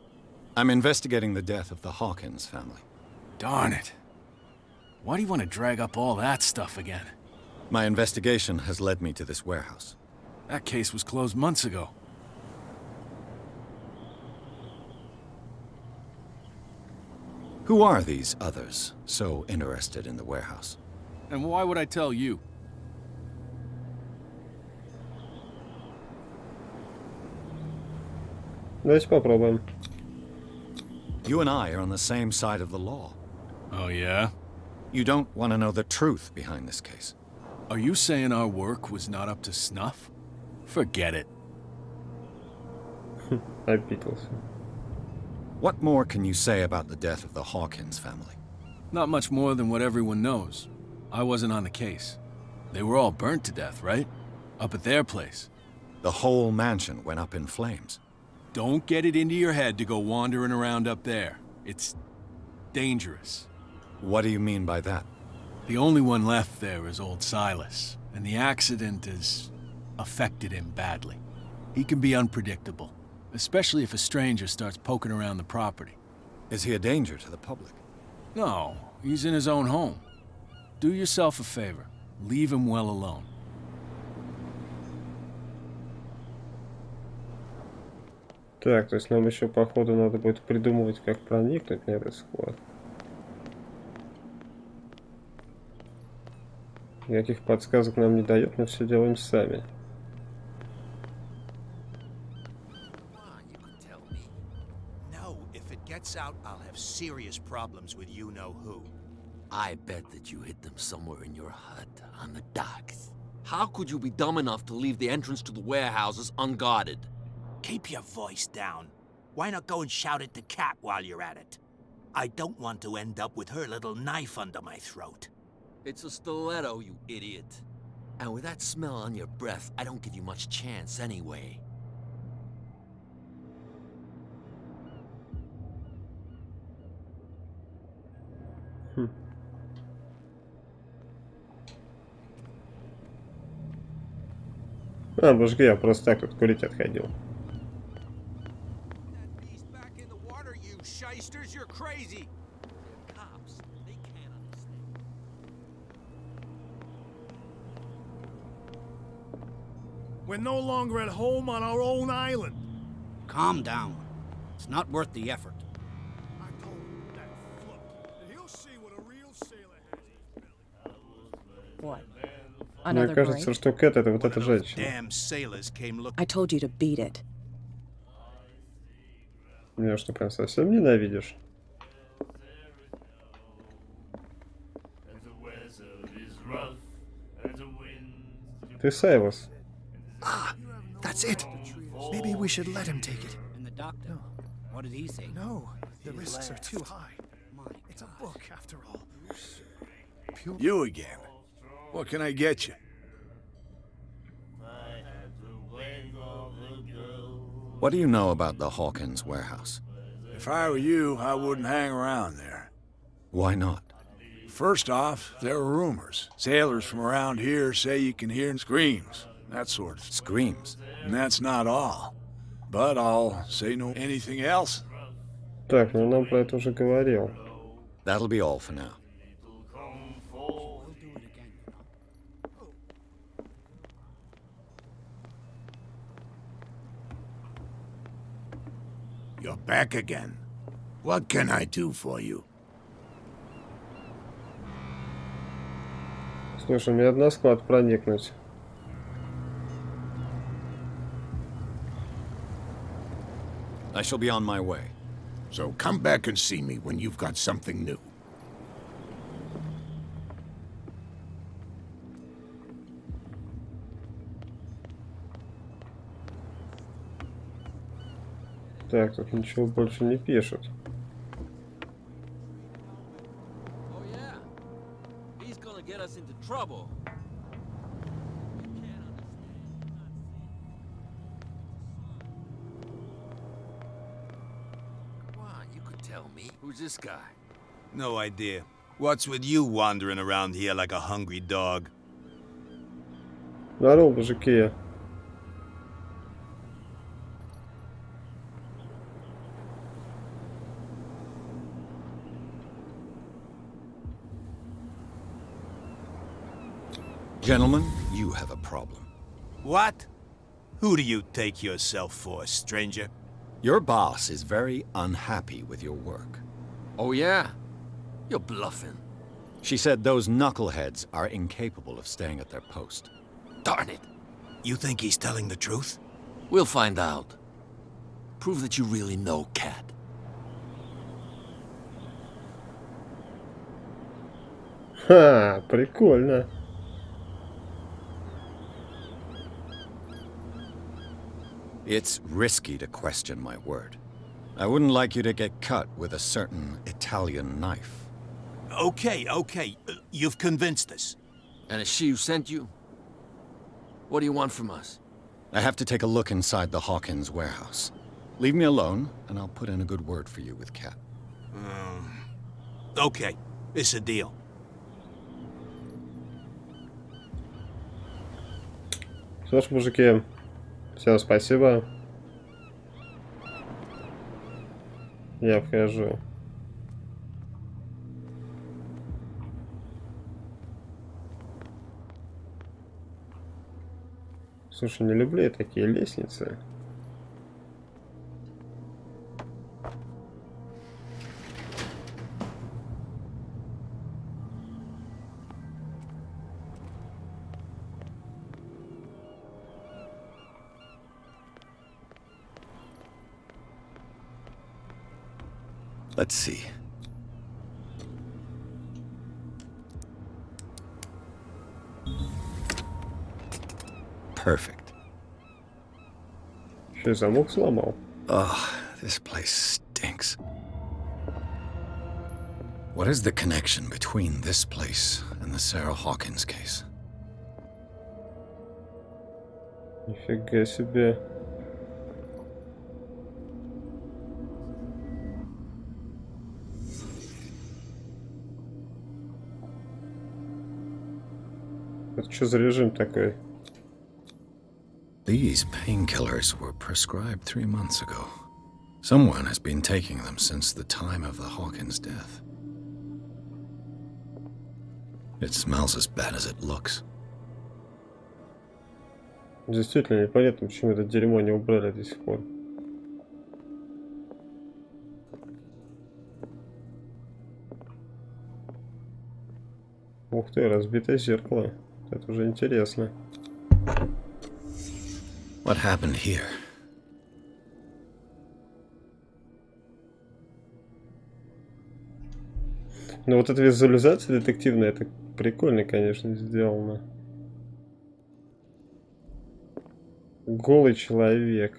Speaker 3: I'm investigating the death of the Hawkins family.
Speaker 9: Darn it. Why do you want to drag up all that stuff again?
Speaker 3: My investigation has led me to this warehouse.
Speaker 9: That case was closed months ago.
Speaker 3: Who are these others so interested in the warehouse?
Speaker 9: And why would I tell you?
Speaker 1: Давайте попробуем.
Speaker 3: You and I are on the same side of the law.
Speaker 9: Oh, yeah?
Speaker 3: You don't want to know the truth behind this case.
Speaker 9: Are you saying our work was not up to snuff? Forget it.
Speaker 1: Обиделся.
Speaker 3: What more can you say about the death of the Hawkins family?
Speaker 9: Not much more than what everyone knows. I wasn't on the case. They were all burnt to death, right? Up at their place.
Speaker 3: The whole mansion went up in flames.
Speaker 9: Don't get it into your head to go wandering around up there. It's dangerous.
Speaker 3: What do you mean by that?
Speaker 9: The only one left there is old Silas, and the accident has affected him badly. He can be unpredictable, especially if a stranger starts poking around the property.
Speaker 3: Is he a danger to the public?
Speaker 9: No, he's in his own home. Do yourself a favor. Leave him well alone.
Speaker 1: Так, то есть нам еще, походу, надо будет придумывать, как проникнуть на этот склад. Никаких подсказок нам не дает, мы все делаем сами.
Speaker 5: No, if it gets out, I'll have serious problems with you-know-who.
Speaker 15: I bet that you hid them somewhere in your hut on the docks. How could you be dumb enough to leave the entrance to the warehouses unguarded?
Speaker 5: Keep your voice down. Why not go and shout at the cat while you're at it? I don't want to end up with her little knife under my throat.
Speaker 15: It's a stiletto, you idiot. And with that smell on your breath, I don't give you much chance anyway.
Speaker 1: А, божги, я просто так тут курить отходил.
Speaker 10: Shysters, you're crazy.
Speaker 15: Cops, they can't understand.
Speaker 11: We're no longer at home on our own island.
Speaker 5: Calm down. It's not worth the effort.
Speaker 11: I told him that float. He'll see what a real sailor has.
Speaker 12: What?
Speaker 1: Мне
Speaker 12: Another
Speaker 1: кажется,
Speaker 12: break?
Speaker 1: что Кэт это вот эта женщина.
Speaker 5: Damn sailors came looking.
Speaker 12: I told you to beat it.
Speaker 1: Меня что, прям совсем ненавидишь? Ты Сайлас.
Speaker 14: Ah, that's it. Maybe we should let him take it.
Speaker 5: And the doctor?
Speaker 14: No.
Speaker 5: What did he say?
Speaker 14: No, the risks are too high. It's a book, after all.
Speaker 7: You again. What can I get you?
Speaker 3: What do you know about the Hawkins warehouse?
Speaker 7: If I were you, I wouldn't hang around there.
Speaker 3: Why not?
Speaker 7: First off, there are rumors. Sailors from around here say you can hear screams, that sort of.
Speaker 3: Screams?
Speaker 7: And that's not all. But I'll say no anything else.
Speaker 1: Так, ну нам про это уже говорил.
Speaker 3: That'll be all for now.
Speaker 6: You're back again. What can I do for you?
Speaker 1: Слушай, мне надо на склад проникнуть.
Speaker 3: I shall be on my way.
Speaker 6: So come back and see me when you've got something new.
Speaker 1: Так, тут ничего больше не пишут.
Speaker 15: Oh yeah, he's gonna get us into trouble. Come on, you could tell me. Who's this guy?
Speaker 10: No idea. What's with you wandering around here like a hungry dog?
Speaker 1: Здорово, мужики.
Speaker 3: Gentlemen, you have a problem.
Speaker 10: What? Who do you take yourself for, stranger?
Speaker 3: Your boss is very unhappy with your work.
Speaker 15: Oh yeah? You're bluffing.
Speaker 3: She said those knuckleheads are incapable of staying at their post.
Speaker 15: Darn it.
Speaker 10: You think he's telling the truth?
Speaker 15: We'll find out. Prove that you really know Cat.
Speaker 1: Ха, прикольно.
Speaker 3: It's risky to question my word. I wouldn't like you to get cut with a certain Italian knife.
Speaker 10: Okay. You've convinced us.
Speaker 15: And it's she who sent you? What do you want from us?
Speaker 3: I have to take a look inside the Hawkins warehouse. Leave me alone, and I'll put in a good word for you with Cat.
Speaker 10: Okay, it's a deal.
Speaker 1: Что ж, мужики, всем спасибо. Я вхожу. Слушай, не люблю я такие лестницы.
Speaker 3: Let's see. Perfect.
Speaker 1: Еще и замок сломал.
Speaker 3: Ugh, this place stinks. What is the connection between this place and the Sarah Hawkins case?
Speaker 1: Нифига себе. Это что за режим такой?
Speaker 3: These painkillers were prescribed 3 months ago. Someone has been taking them since the time of the Hawkins death. It smells as bad as it looks.
Speaker 1: Действительно непонятно, почему это дерьмо не убрали до сих пор. Ух ты, разбитое зеркало. Это уже интересно.
Speaker 3: What happened here?
Speaker 1: Ну вот эта визуализация детективная, это прикольно, конечно, сделано. Голый человек.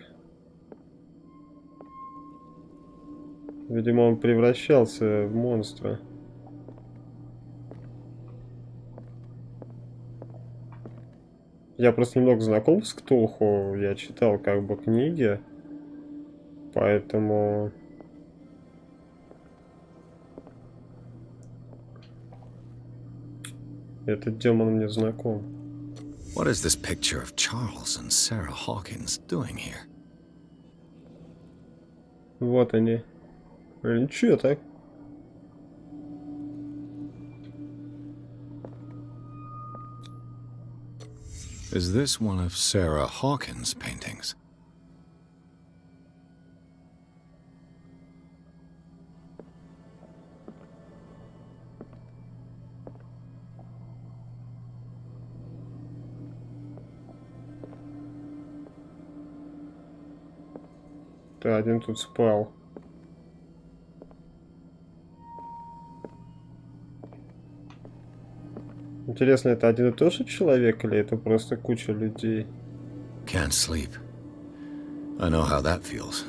Speaker 1: Видимо, он превращался в монстра. Я просто немного знаком с Ктулху, я читал как бы книги, поэтому Этот демон мне знаком.
Speaker 3: What is this picture of Charles and Sarah Hawkins doing here?
Speaker 1: Вот они. Ничего так.
Speaker 3: Is this one of Sarah Hawkins' paintings?
Speaker 1: Да, один тут спал. Интересно, это один и тот же человек или это просто куча людей?
Speaker 3: Can't sleep. I know how that feels.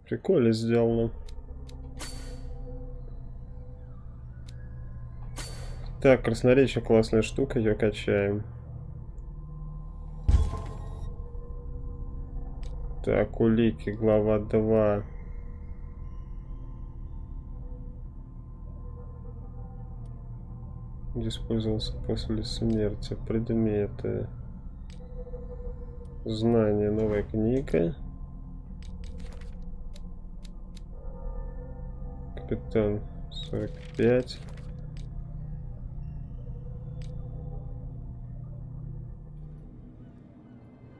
Speaker 1: Прикольно сделано. Так, красноречие классная штука, ее качаем. Так, улики, глава 2. Использовался после смерти. Предметы. Знание, новая книга. Капитан 45.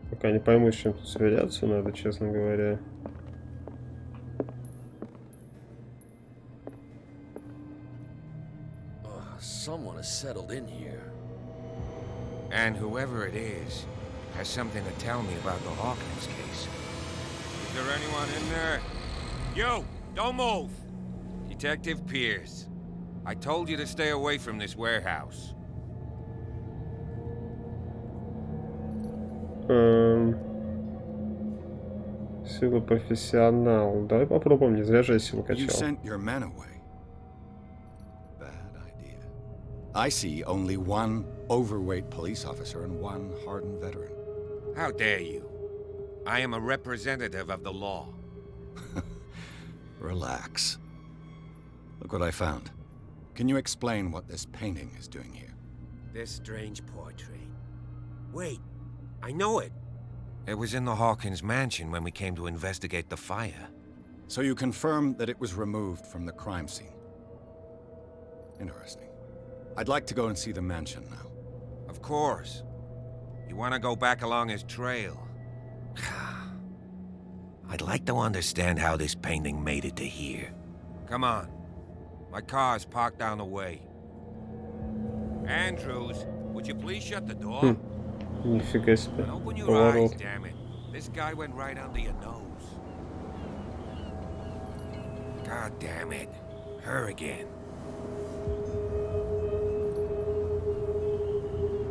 Speaker 1: Пока не пойму, с чем тут сверяться надо, честно говоря.
Speaker 15: Someone has settled in here.
Speaker 8: And whoever it is has something to tell me about the Hawkins case. Is there anyone in there? You! Don't move! Detective Pierce. I told you to stay away from this warehouse.
Speaker 1: Сила профессионал. Давай попробуем, не зря же я силу
Speaker 3: You
Speaker 1: качал.
Speaker 3: sent your men away. Bad idea. I see only one overweight police officer and one hardened veteran.
Speaker 8: How dare you? I am a representative of the law.
Speaker 3: Relax. Look what I found. Can you explain what this painting is doing here?
Speaker 13: This strange portrait. Wait, I know it.
Speaker 8: It was in the Hawkins mansion when we came to investigate the fire.
Speaker 3: So you confirm that it was removed from the crime scene. Interesting. I'd like to go and see the mansion now.
Speaker 8: Of course. You want to go back along his trail? I'd like to understand how this painting made it to here. Come on. My car's parked down the way. Andrews, would you please shut the door?
Speaker 1: Нифига себе.
Speaker 8: And open your
Speaker 1: Поворот.
Speaker 8: eyes, damn it. This guy went right under your nose. God damn it. Her again.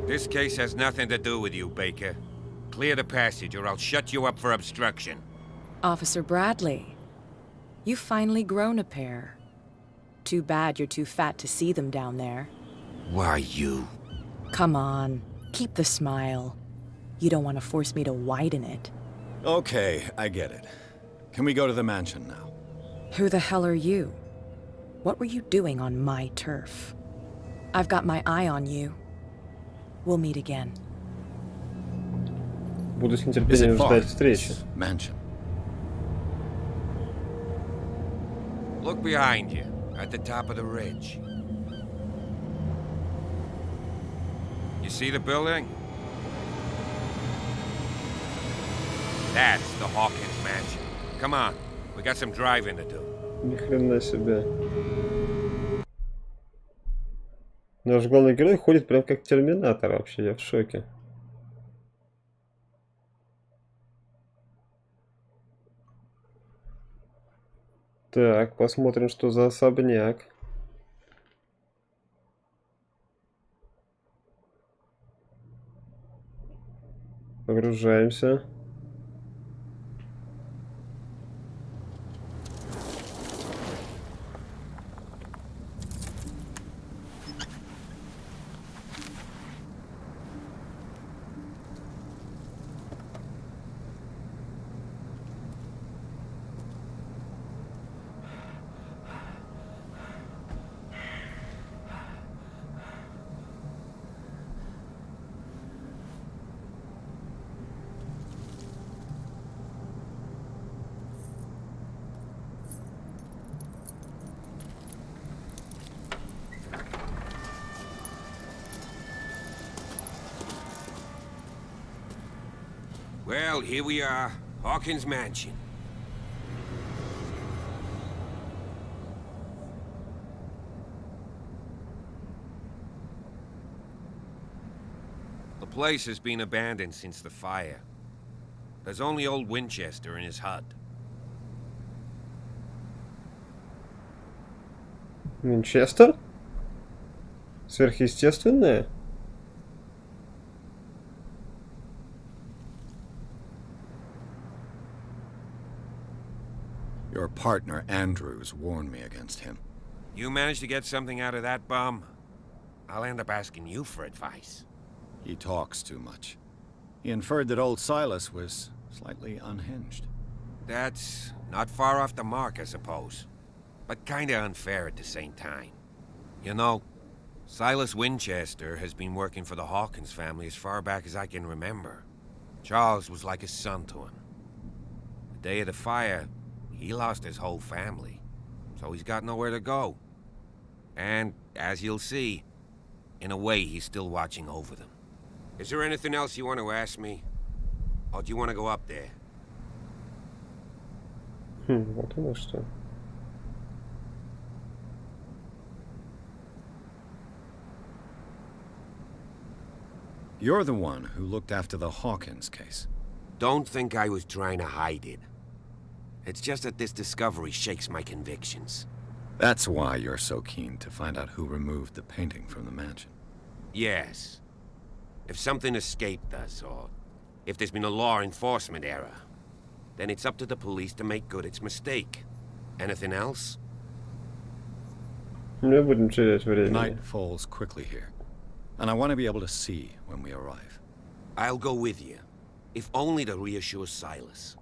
Speaker 8: This case has nothing to do with you, Baker. Clear the passage or I'll shut you up for obstruction.
Speaker 12: Officer Bradley, you've finally grown a pair. Too bad you're too fat to see them down there.
Speaker 8: Why, you...
Speaker 12: Come on, keep the smile. You don't want to force me to widen it.
Speaker 3: Okay, I get it. Can we go to the mansion now?
Speaker 12: Who the hell are you? What were you doing on my turf? I've got my eye on you. We'll meet again.
Speaker 1: Буду с
Speaker 3: Is
Speaker 1: нетерпением
Speaker 3: it far,
Speaker 1: ждать встречи.
Speaker 3: this mansion?
Speaker 8: Look behind you, at the top of the ridge. You see the building? That's the Hawkins mansion. Come on, we got some driving to do.
Speaker 1: Ни хрена себе. Наш главный герой ходит прям как терминатор вообще, я в шоке. Так, посмотрим, что за особняк. Погружаемся.
Speaker 8: Well, here we are. Hawkins Mansion. The place has been abandoned since the fire. There's only old Winchester in his hut.
Speaker 1: Винчестер? Сверхъестественное?
Speaker 3: Your partner, Andrews, warned me against him.
Speaker 8: You managed to get something out of that bum? I'll end up asking you for advice.
Speaker 3: He talks too much. He inferred that old Silas was slightly unhinged.
Speaker 8: That's not far off the mark, I suppose. But kinda unfair at the same time. You know, Silas Winchester has been working for the Hawkins family as far back as I can remember. Charles was like a son to him. The day of the fire, he lost his whole family, so he's got nowhere to go. And, as you'll see, in a way, he's still watching over them. Is there anything else you want to ask me? Or do you want to go up there?
Speaker 1: Вот оно что.
Speaker 3: You're the one who looked after the Hawkins case.
Speaker 8: Don't think I was trying to hide it. It's just that this discovery shakes my convictions.
Speaker 3: That's why you're so keen to find out who removed the painting from the mansion.
Speaker 8: Yes. If something escaped us, or if there's been a law enforcement error, then it's up to the police to make good its mistake. Anything else?
Speaker 1: Не будем терять времени.
Speaker 3: Night falls quickly here, and I want to be able to see when we arrive.
Speaker 8: I'll go with you, if only to reassure Silas.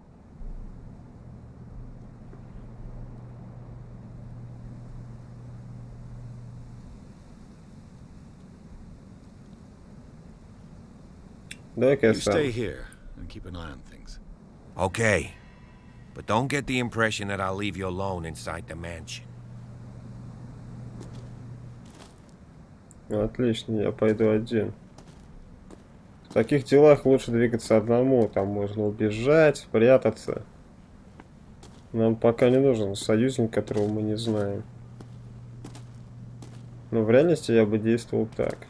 Speaker 1: Дай-ка я
Speaker 3: You stay
Speaker 1: сам.
Speaker 3: here and keep an eye on things.
Speaker 8: Okay. But don't get the impression that I'll leave you alone inside the mansion.
Speaker 1: Отлично, я пойду один. В таких делах лучше двигаться одному. Там можно убежать, спрятаться. Нам пока не нужен союзник, которого мы не знаем. Но в реальности я бы действовал так.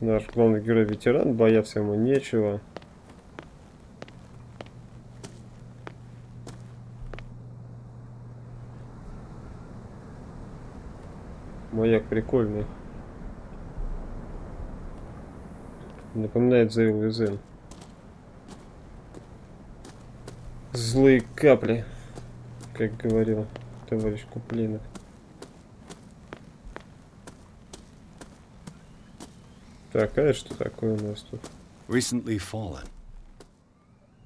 Speaker 1: Наш главный герой ветеран, бояться ему нечего. Маяк прикольный. Напоминает The Evil Within. Злые капли, как говорил товарищ Куплинов. Так, а что такое у нас тут?
Speaker 3: Recently fallen.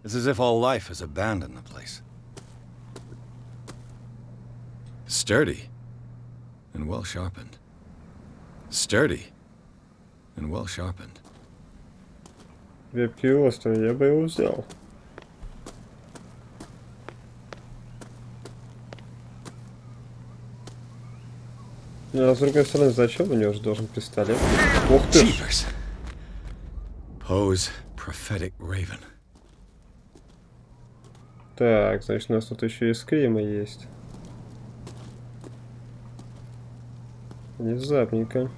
Speaker 3: It's as if all life has abandoned the place. Sturdy and well sharpened. Sturdy and well sharpened.
Speaker 1: Крепкий остров, я бы его взял. Ну, а с другой стороны, зачем у него же должен пистолет? Ух ты!
Speaker 3: Jeepers. Poe's prophetic raven.
Speaker 1: Так, значит, у нас тут еще и скримы есть. Внезапненько.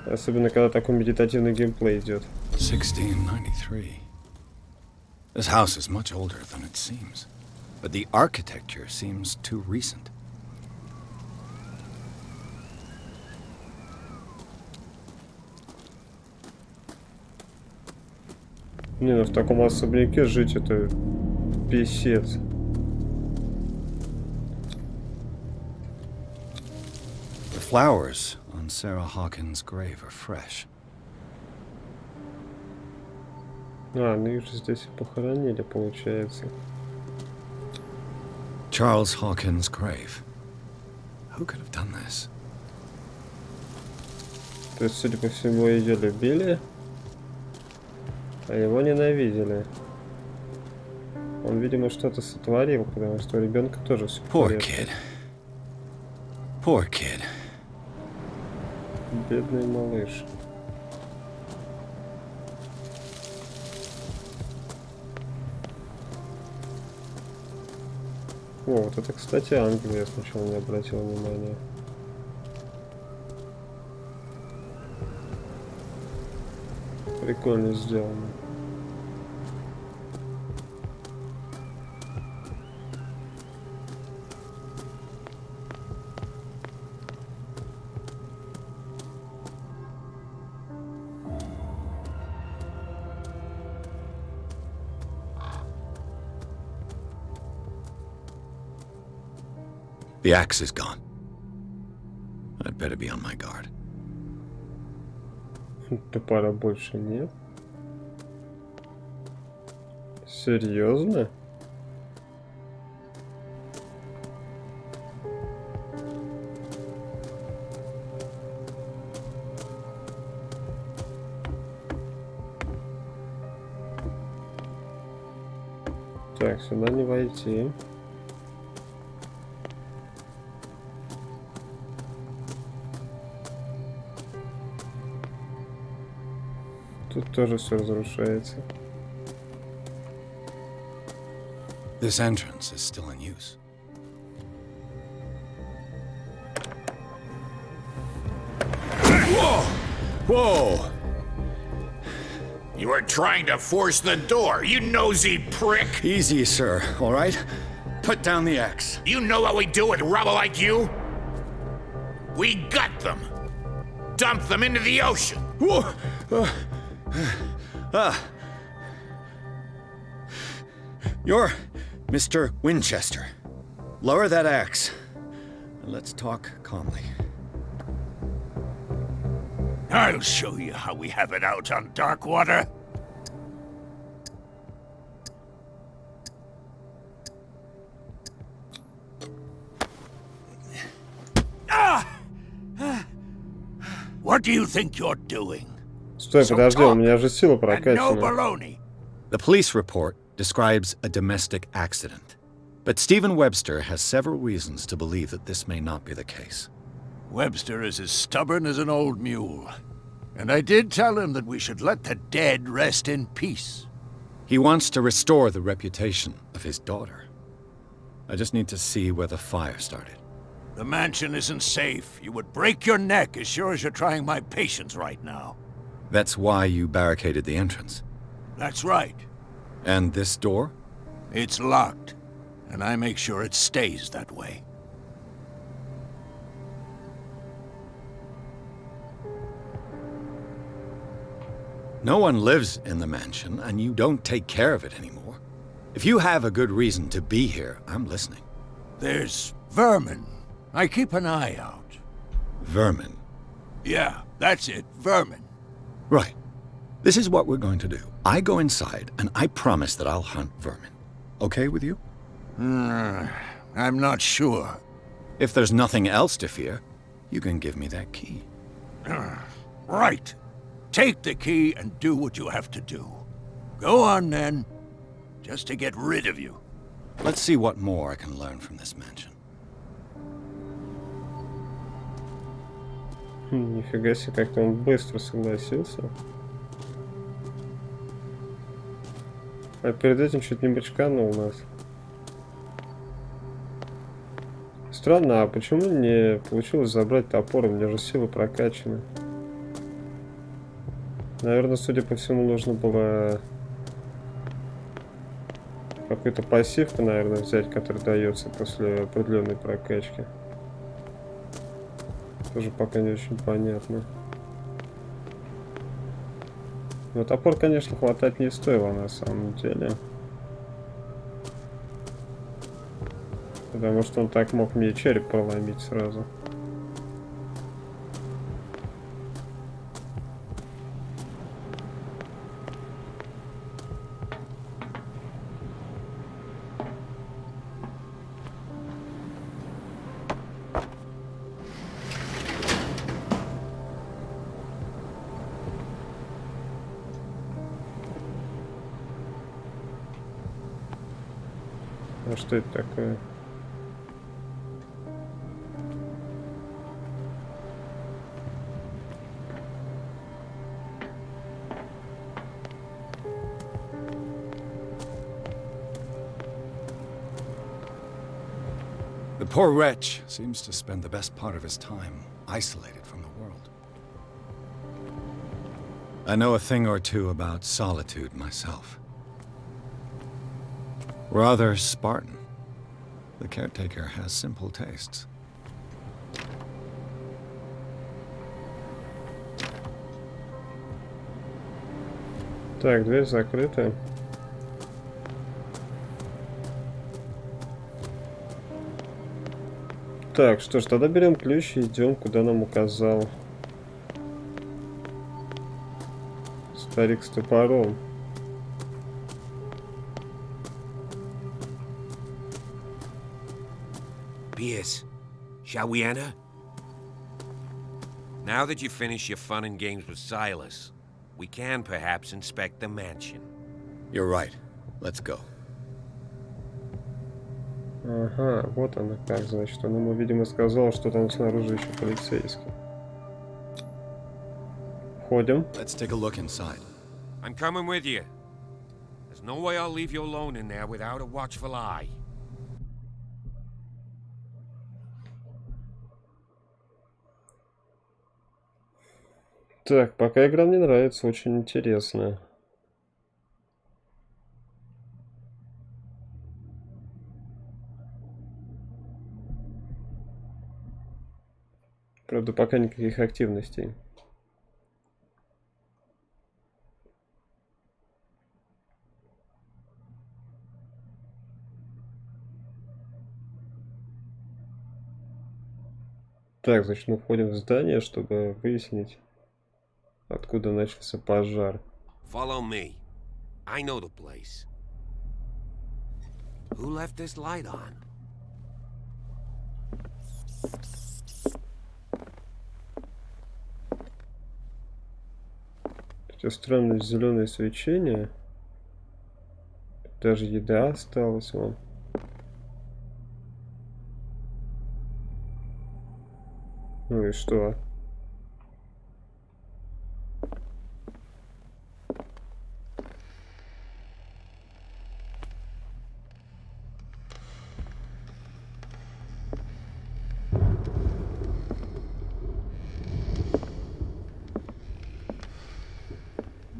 Speaker 1: Особенно, когда такой медитативный геймплей идет.
Speaker 3: 1693. This house is much older than it seems, but the architecture seems too recent.
Speaker 1: Не, ну в таком особняке жить это писец.
Speaker 3: The flowers on Sarah Hawkins' grave are fresh.
Speaker 1: А, ну их же здесь и похоронили, получается.
Speaker 3: Charles Hawkins' grave. Who could have done this?
Speaker 1: То есть, судя по всему, ее любили, а его ненавидели. Он, видимо, что-то сотворил, потому что у ребенка тоже все в
Speaker 3: Poor
Speaker 1: порядке.
Speaker 3: kid. Poor kid.
Speaker 1: Бедный малыш. О, вот это, кстати, Англия, я сначала не обратил внимания. Прикольно сделано.
Speaker 3: The axe is gone. I'd better be on my guard.
Speaker 1: Топора больше нет. Серьезно? Так, сюда не войти. Тут тоже все разрушается.
Speaker 3: This entrance is still in use.
Speaker 6: Whoa!
Speaker 3: Whoa!
Speaker 6: You were trying to force the door, you nosy prick!
Speaker 3: Easy, sir, all right? Put down the axe.
Speaker 6: You know what we do with rubble like you? We gut them! Dump them into the ocean!
Speaker 3: Whoa! You're Mr. Winchester. Lower that axe. And let's talk calmly.
Speaker 10: I'll show you how we have it out on Darkwater. What do you think you're doing?
Speaker 1: Стой, подожди, у меня же сила прокачана.
Speaker 3: The police report describes a domestic accident. But Stephen Webster has several reasons to believe that this may not be the case.
Speaker 11: Webster is as stubborn as an old mule. And I did tell him that we should let the dead rest in peace.
Speaker 3: He wants to restore the reputation of his daughter. I just need to see where the fire started.
Speaker 11: The mansion isn't safe. You would break your neck as sure as you're trying my patience right now.
Speaker 3: That's why you barricaded the entrance.
Speaker 11: That's right.
Speaker 3: And this door?
Speaker 11: It's locked, and I make sure it stays that way.
Speaker 3: No one lives in the mansion, and you don't take care of it anymore. If you have a good reason to be here, I'm listening.
Speaker 11: There's vermin. I keep an eye out.
Speaker 3: Vermin?
Speaker 11: Yeah, that's it, vermin.
Speaker 3: Right. This is what we're going to do. I go inside, and I promise that I'll hunt vermin. Okay with you?
Speaker 11: I'm not sure.
Speaker 3: If there's nothing else to fear, you can give me that key.
Speaker 11: Right. Take the key and do what you have to do. Go on, then. Just to get rid of you.
Speaker 3: Let's see what more I can learn from this mansion.
Speaker 1: Нифига себе, как-то он быстро согласился. А перед этим чуть не бочканул у нас. Странно, а почему не получилось забрать топор? У меня же силы прокачаны. Наверное, судя по всему, нужно было какую-то пассивку, наверное, взять, которая дается после определенной прокачки. Тоже пока не очень понятно. Но топор, конечно, хватать не стоило на самом деле. Потому что он так мог мне череп проломить сразу. А что это такое?
Speaker 3: poor wretch seems to spend the best part of his time isolated from the world. I know a thing or two about solitude myself. Rather Spartan. The caretaker has simple tastes.
Speaker 1: Так, дверь закрыта. Так, что ж, тогда берем ключ и идем, куда нам указал старик с топором.
Speaker 13: Pierce, shall we enter?
Speaker 8: Now that you finish your fun and games with Silas, we can perhaps inspect the mansion.
Speaker 3: You're right. Let's go.
Speaker 1: Ага, вот она как, значит. Он ему, видимо, сказал, что там снаружи еще полицейский. Входим.
Speaker 3: Let's take a look inside.
Speaker 8: I'm coming with you. There's no way I'll leave you alone in there without a watchful eye.
Speaker 1: Так, пока игра мне нравится, очень интересная. Правда, пока никаких активностей. Так, значит, мы входим в здание, чтобы выяснить, откуда начался пожар.
Speaker 13: Follow me. I know the place. Who left this light on?
Speaker 1: Хотя странное зеленое свечение. Даже еда осталась вам. Ну и что?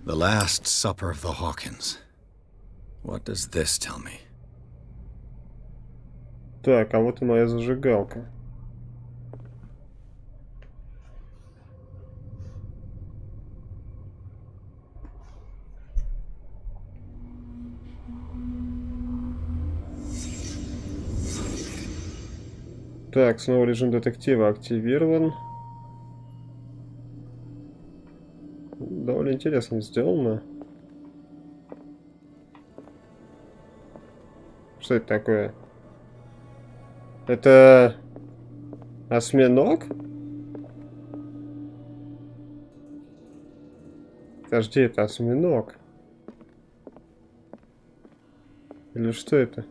Speaker 3: The Last Supper of the Hawkins. What does this tell me?
Speaker 1: Так, а вот и моя зажигалка. Так, снова режим детектива активирован. Довольно интересно сделано. Что это такое? Это осьминог? Подожди, это осьминог? Или что это?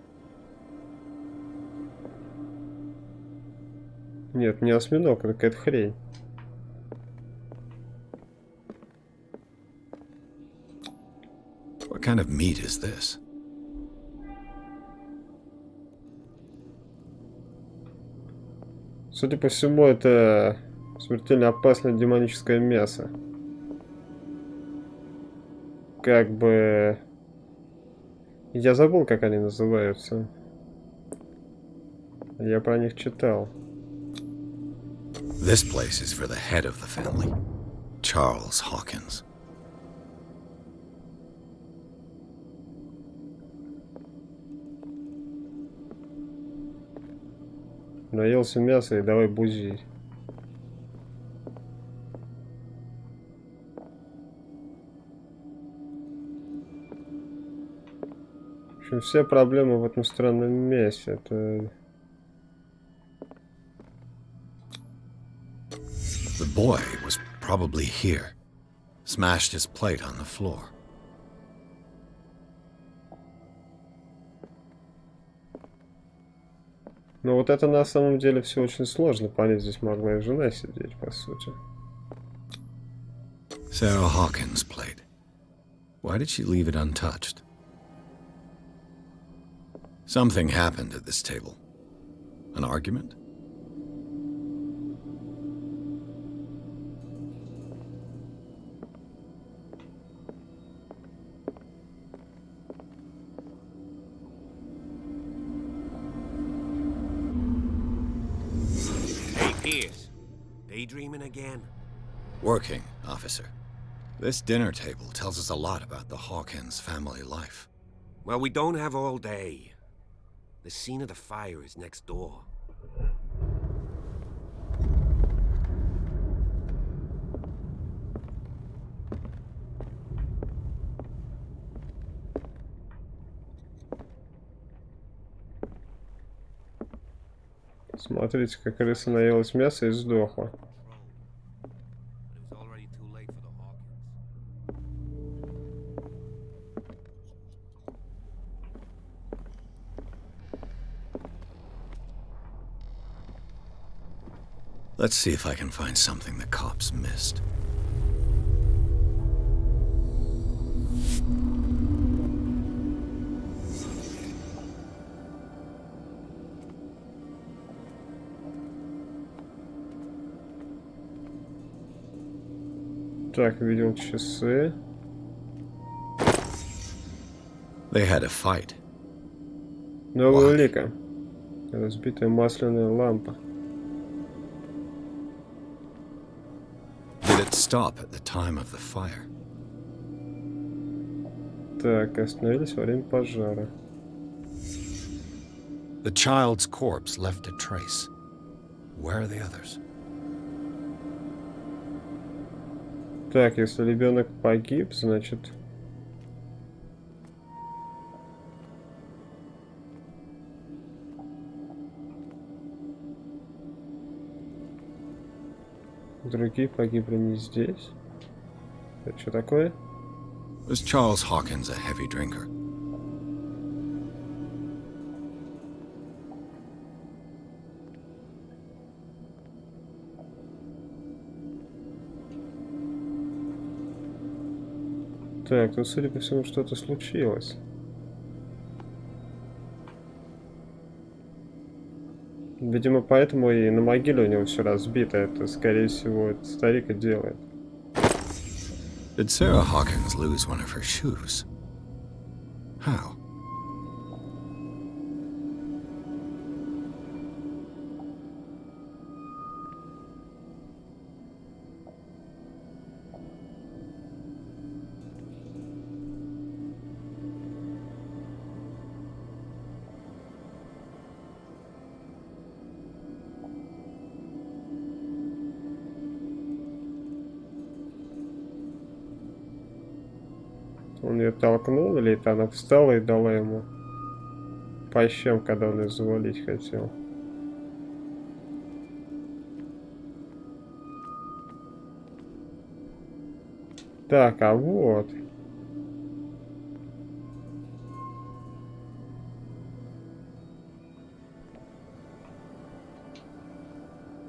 Speaker 1: Нет, не осьминог, это какая-то хрень.
Speaker 3: What kind of meat is this?
Speaker 1: Судя по всему, это смертельно опасное демоническое мясо. Как бы... Я забыл, как они называются. Я про них читал.
Speaker 3: This place is for the head of the family, Charles Hawkins.
Speaker 1: Наелся мяса и давай бузить. В общем, все проблемы в этом странном месте. Это...
Speaker 3: The boy was probably here. Smashed his plate on the floor.
Speaker 1: Но вот это на самом деле все очень сложно понять. Здесь могла и жена сидеть, по сути.
Speaker 3: Sarah Hawkins' plate. Why did she leave it untouched? Something happened at this table. An argument?
Speaker 13: Hey, Pierce. Daydreaming again?
Speaker 3: Working, officer. This dinner table tells us a lot about the Hawkins family life.
Speaker 13: Well, we don't have all day. The scene of the fire is next door.
Speaker 1: Смотрите, как крыса наелась мяса и сдохла.
Speaker 3: Let's see if I can find something the cops missed.
Speaker 1: Так, видел часы.
Speaker 3: They had a fight.
Speaker 1: Новая улика. Разбитая масляная лампа.
Speaker 3: Did it stop at the time of the fire?
Speaker 1: Так, остановились во время пожара.
Speaker 3: The child's corpse left a trace. Where are the others?
Speaker 1: Так, если ребенок погиб, значит... Другие погибли не здесь. Это что такое?
Speaker 3: Was Charles Hawkins a heavy drinker?
Speaker 1: Так, тут, судя по всему, что-то случилось. Видимо, поэтому и на могиле у него все разбито. Это, скорее всего, этот старик и делает.
Speaker 3: Did Sarah Hawkins lose one of her shoes? How?
Speaker 1: Он ее толкнул, или это она встала и дала ему по щам, когда он ее завалить хотел. Так, а вот.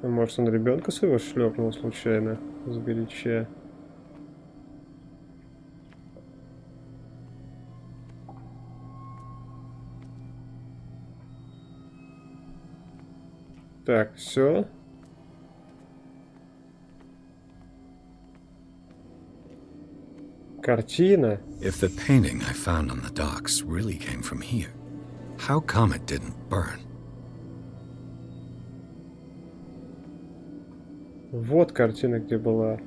Speaker 1: Может, он ребенка своего шлепнул случайно сгоряча? Так, все. Картина.
Speaker 3: If the painting I found on the docks really came from here, how come it didn't burn?
Speaker 1: Вот картина, где была.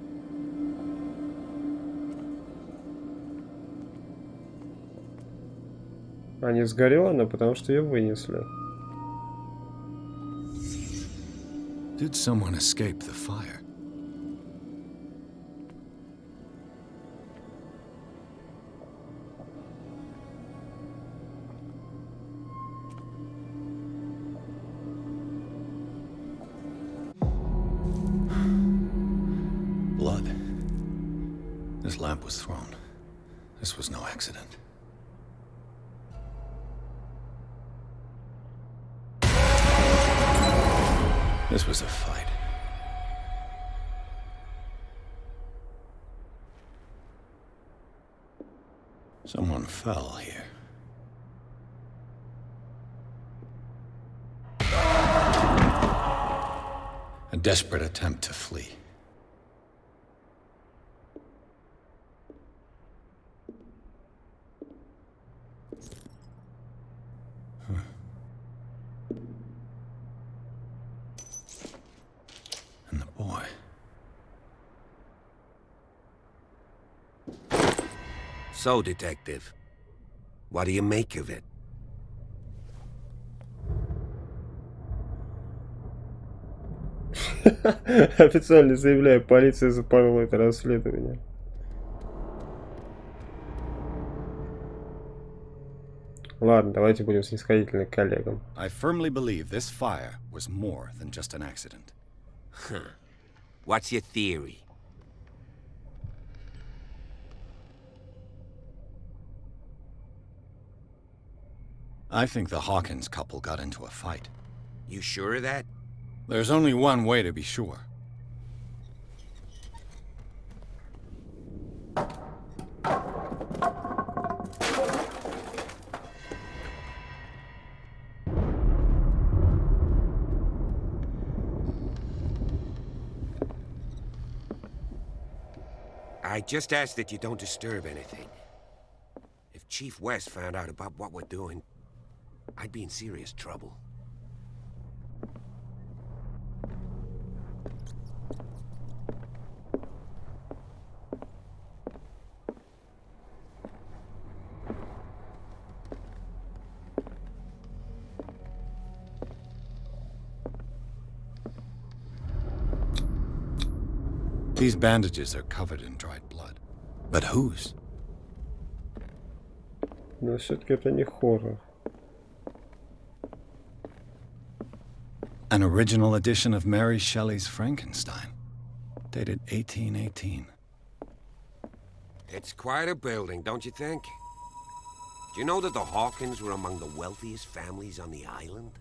Speaker 1: А не сгорела она, потому что ее вынесли.
Speaker 3: Did someone escape the fire? Blood. This lamp was thrown. This was no accident. This was a fight. Someone fell here. A desperate attempt to flee. And the boy.
Speaker 13: So, Detective, what do you make of it?
Speaker 1: Официально заявляю, полиция запорола это расследование. Ладно, давайте будем снисходительны к коллегам.
Speaker 3: I firmly believe this fire was more than just an accident.
Speaker 13: Huh. What's your theory?
Speaker 3: I think the Hawkins couple got into a fight.
Speaker 13: You sure of that?
Speaker 3: There's only one way to be sure.
Speaker 13: I just ask that you don't disturb anything. If Chief West found out about what we're doing, I'd be in serious trouble.
Speaker 3: These bandages are covered in dried blood. But whose?
Speaker 1: Но все-таки это не хоррор.
Speaker 3: An original edition of Mary Shelley's Frankenstein, dated 1818.
Speaker 13: It's quite a building, don't you think? Do you know that the Hawkins were among the wealthiest families on the island?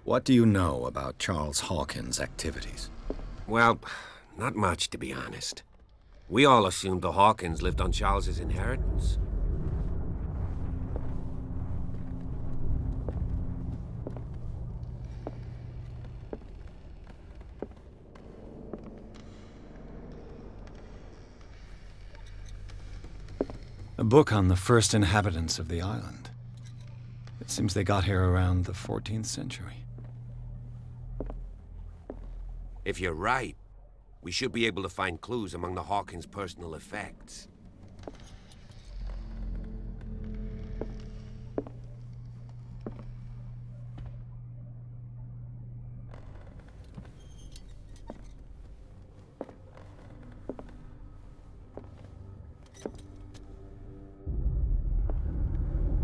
Speaker 3: What do you know about Charles Hawkins' activities?
Speaker 13: Well, not much, to be honest. We all assumed the Hawkins lived on Charles's inheritance.
Speaker 3: A book on the first inhabitants of the island. It seems they got here around the 14th century.
Speaker 13: If you're right, we should be able to find clues among the Hawkins' personal effects.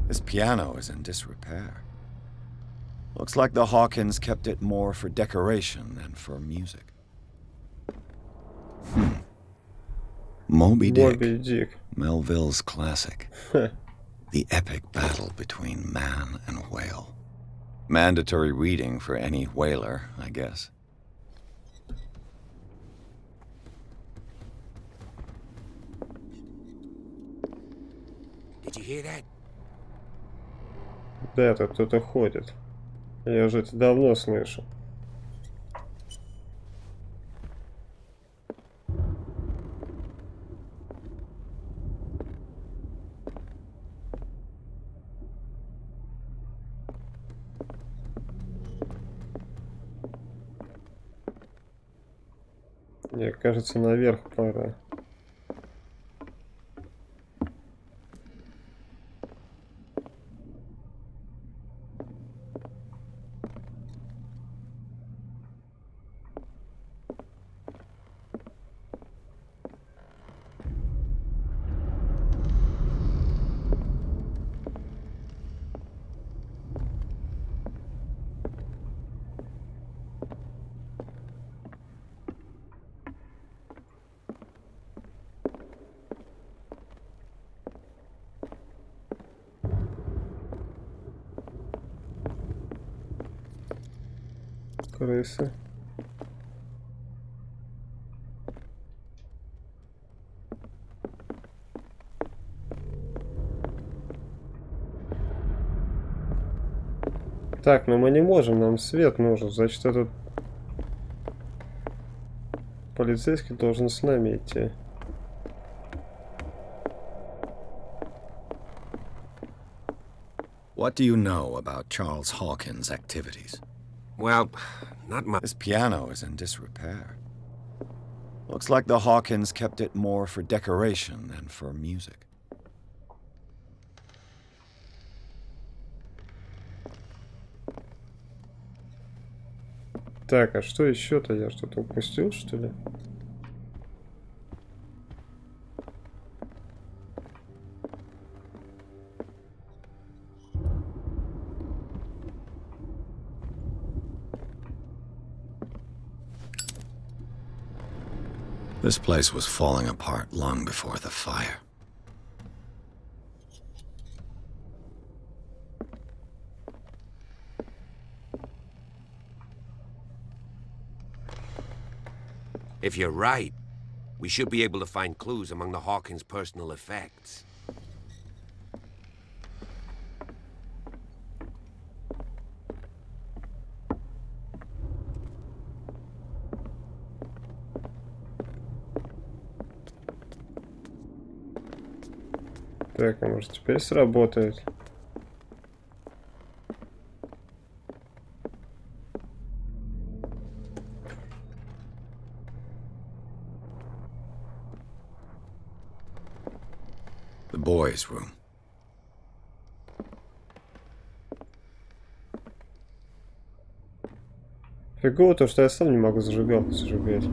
Speaker 3: This piano is in disrepair. Looks like the Hawkins kept it more for decoration than for music. Moby Dick. Melville's classic. The epic battle between man and whale. Mandatory reading for any whaler, I guess.
Speaker 13: Did you hear that?
Speaker 1: Да, тут кто-то ходит. Я уже это давно слышу. Мне кажется, наверх пора. Крысы. Так, но мы не можем, нам свет нужен. Значит, этот полицейский должен с нами идти.
Speaker 3: What do you know about Charles Hawkins' activities?
Speaker 13: Well, not much.
Speaker 3: This piano is in disrepair. Looks like the Hawkins kept it more for decoration than for music.
Speaker 1: Так, а что еще-то? Я что-то упустил, что ли?
Speaker 3: This place was falling apart long before the fire.
Speaker 13: If you're right, we should be able to find clues among the Hawkins' personal effects.
Speaker 1: Так, а может теперь сработает?
Speaker 3: The boys' room.
Speaker 1: Фигово то, что я сам не могу зажигалку зажигать.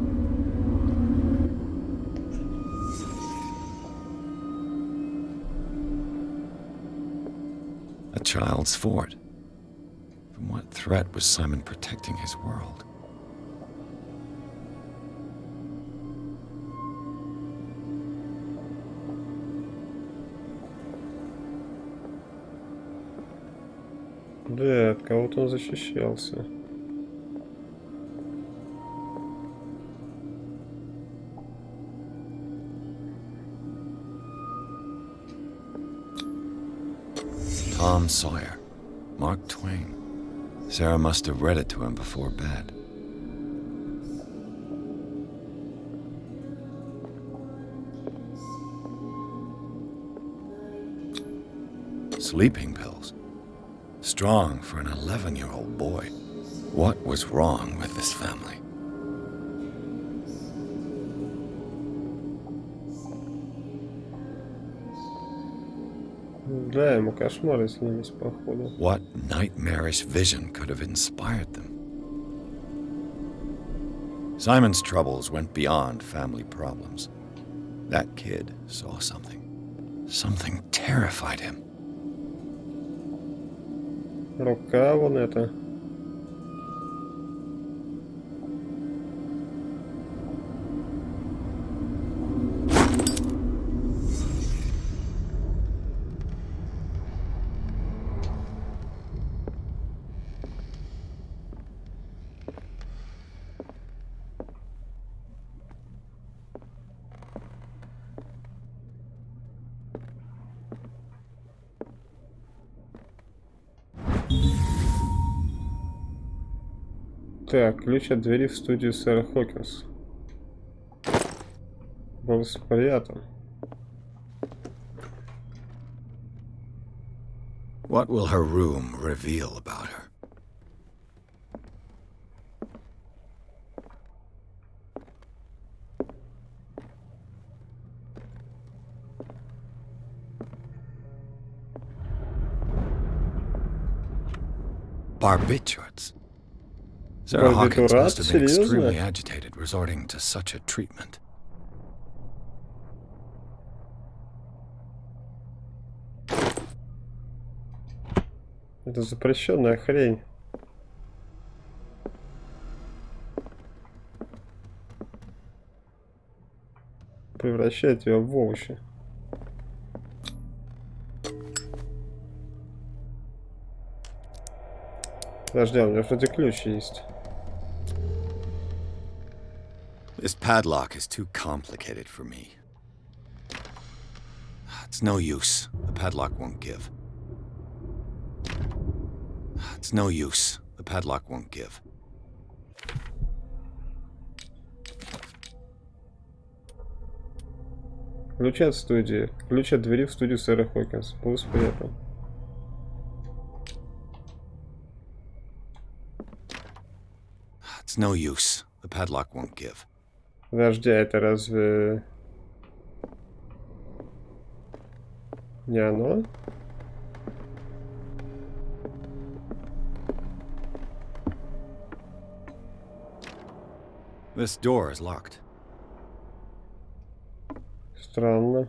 Speaker 3: A child's fort. From what threat was Simon protecting his world?
Speaker 1: Да, от кого-то он защищался.
Speaker 3: Tom Sawyer. Mark Twain. Sarah must have read it to him before bed. Sleeping pills. Strong for an 11-year-old boy. What was wrong with this family?
Speaker 1: Да, ему кошмары снились, походу.
Speaker 3: What nightmarish vision could have inspired them? Simon's troubles went beyond family problems. That kid saw something. Something terrified him.
Speaker 1: Рука вон это. Так, ключ от двери в студию сэра Хокинс. Был спрятан.
Speaker 3: What will her room reveal about her? Barbiturates. Sarah Hawkins must have been extremely agitated resorting to such a treatment.
Speaker 1: Это запрещенная хрень. Превращает тебя в овощи. Подожди, у меня вроде ключ есть.
Speaker 3: This padlock is too complicated for me. It's no use. The padlock won't give. It's no use. The padlock won't give.
Speaker 1: Ключ от студии. Ключ от двери в студию сэра Хокинса. Был спрятан.
Speaker 3: It's no use. The padlock won't give.
Speaker 1: Подожди, а это разве... не оно?
Speaker 3: This door is locked.
Speaker 1: Странно.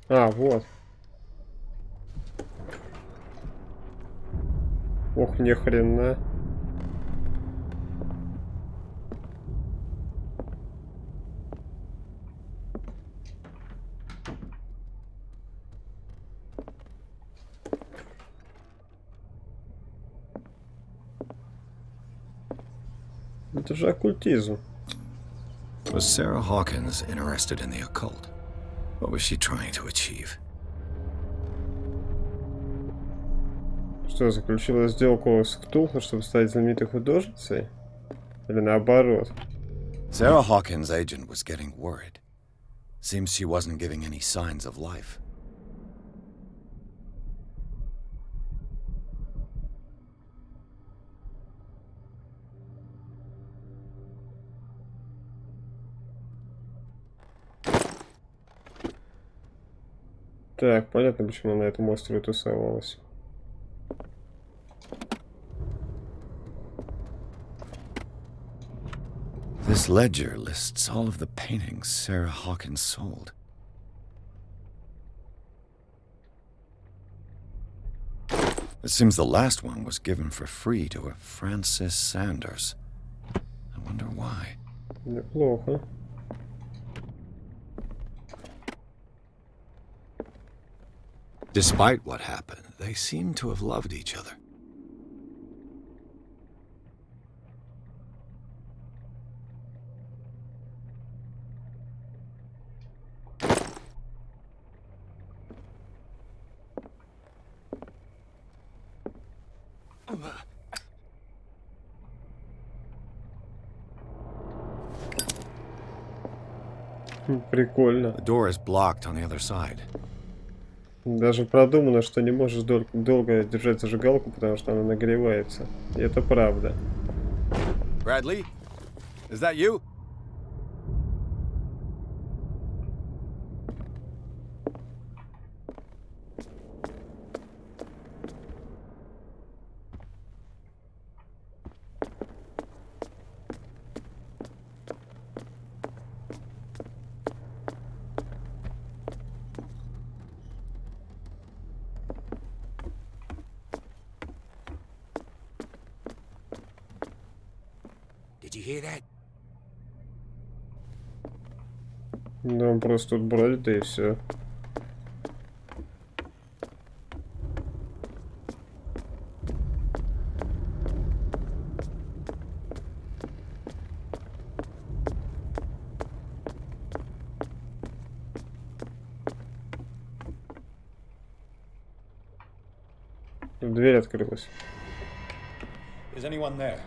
Speaker 1: А, вот. Ох, ни хрена. Это же оккультизм.
Speaker 3: Was Sarah Hawkins interested in the occult? What was she trying to achieve?
Speaker 1: Что, заключила сделку с Cthulhu, чтобы стать знаменитой художницей? Или наоборот?
Speaker 3: Sarah Hawkins' agent was getting worried. Seems she wasn't giving any signs of life.
Speaker 1: Так, понятно, почему на этом острове тусовалась.
Speaker 3: This ledger lists all of the paintings Sarah Hawkins sold. It seems the last one was given for free to a Francis Sanders. I wonder why.
Speaker 1: Неплохо.
Speaker 3: Despite what happened, they seem to have loved each other.
Speaker 1: Прикольно.
Speaker 3: The door is blocked on the other side.
Speaker 1: Даже продумано, что не можешь долго держать зажигалку, потому что она нагревается. И это правда.
Speaker 3: Bradley? Is that you?
Speaker 13: Did you hear that?
Speaker 1: Да, он просто тут бродит, да и все. Дверь открылась.
Speaker 16: Is anyone there?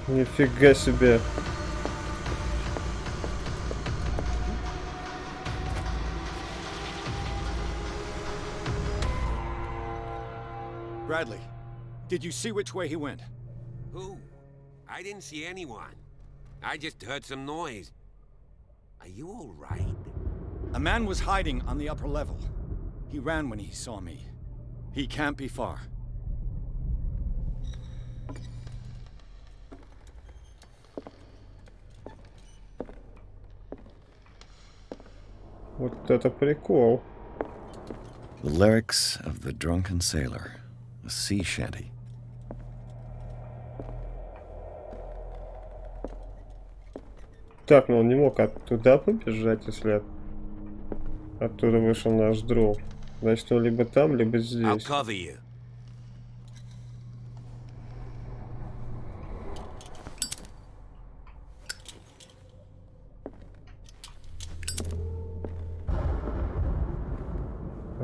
Speaker 1: Нифига себе.
Speaker 3: Bradley, did you see which way he went?
Speaker 13: Who? I didn't see anyone. I just heard some noise. Are you all right?
Speaker 3: A man was hiding on the upper level. He ran when he saw me. He can't be far.
Speaker 1: Вот это прикол.
Speaker 3: The lyrics of the drunken sailor, a sea shanty.
Speaker 1: Так, но он не мог оттуда побежать, если оттуда вышел наш друг. Значит, он либо там, либо здесь.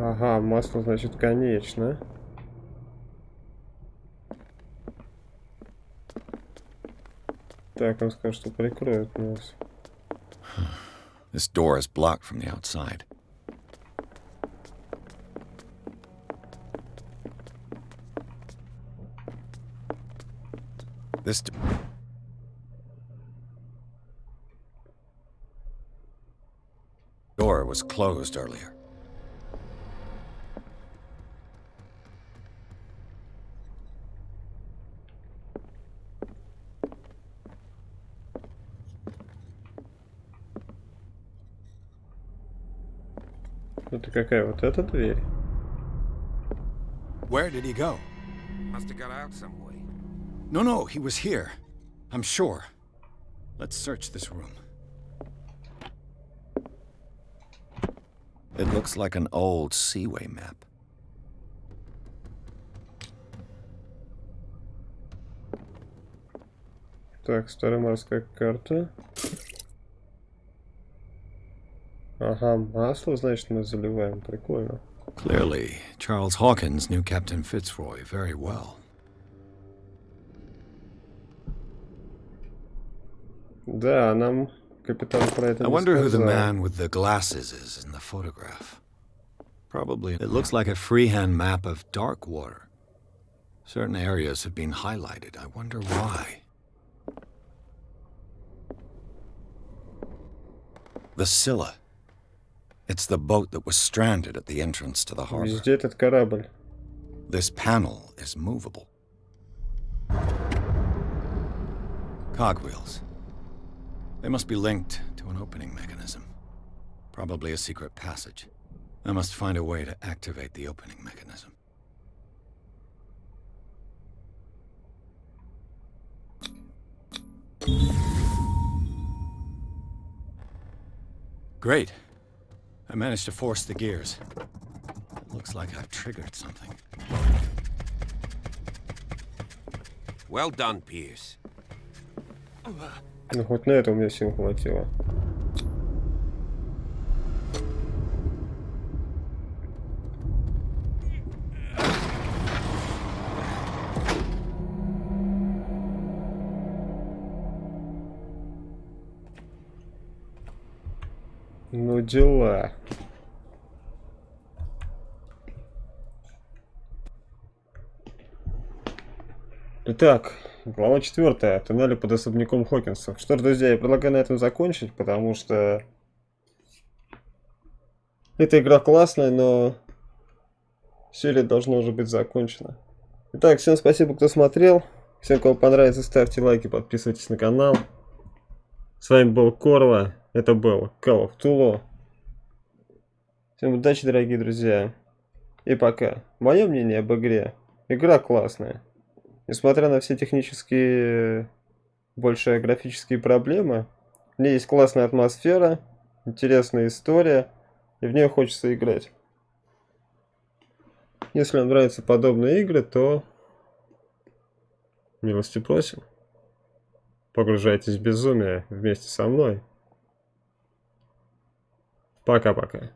Speaker 1: Ага, масло, значит, конечно. Так, он скажет, что прикроет нас.
Speaker 3: This door is blocked from the outside. This door was closed earlier.
Speaker 1: Это какая вот эта дверь?
Speaker 3: Where did he go?
Speaker 13: Must have got out some way.
Speaker 3: No, he was here. I'm sure. Let's search this room. It looks like an old seaway map.
Speaker 1: Так, старая морская карта. Ага, масло, значит, мы заливаем. Прикольно.
Speaker 3: Clearly, Charles Hawkins knew Captain Fitzroy very well.
Speaker 1: Да, нам капитан про это
Speaker 3: I
Speaker 1: не
Speaker 3: wonder who the
Speaker 1: сказал.
Speaker 3: man with the glasses is in the photograph. Probably, it looks like a freehand map of dark water. Certain areas have been highlighted. I wonder why. The Scylla. It's the boat that was stranded at the entrance to the harbor.
Speaker 1: Везде этот корабль.
Speaker 3: This panel is movable. Cogwheels. They must be linked to an opening mechanism. Probably a secret passage. I must find a way to activate the opening mechanism. Great. I managed to force the gears. It looks like I've triggered something.
Speaker 13: Well done, Pierce.
Speaker 1: Ну, хоть на это у меня сил хватило. Ну, дела. Итак, глава 4. Туннели под особняком Хокинсов. Что ж, друзья, я предлагаю на этом закончить, потому что эта игра классная, но серия должна уже быть закончена. Итак, всем спасибо, кто смотрел. Всем, кому понравится, ставьте лайки, подписывайтесь на канал. С вами был Корва. Это был Call of Cthulhu. Всем удачи, дорогие друзья. И пока. Мое мнение об игре. Игра классная. Несмотря на все технические, больше графические проблемы, в ней есть классная атмосфера, интересная история, и в нее хочется играть. Если вам нравятся подобные игры, то милости просим. Погружайтесь в безумие вместе со мной. Пока-пока.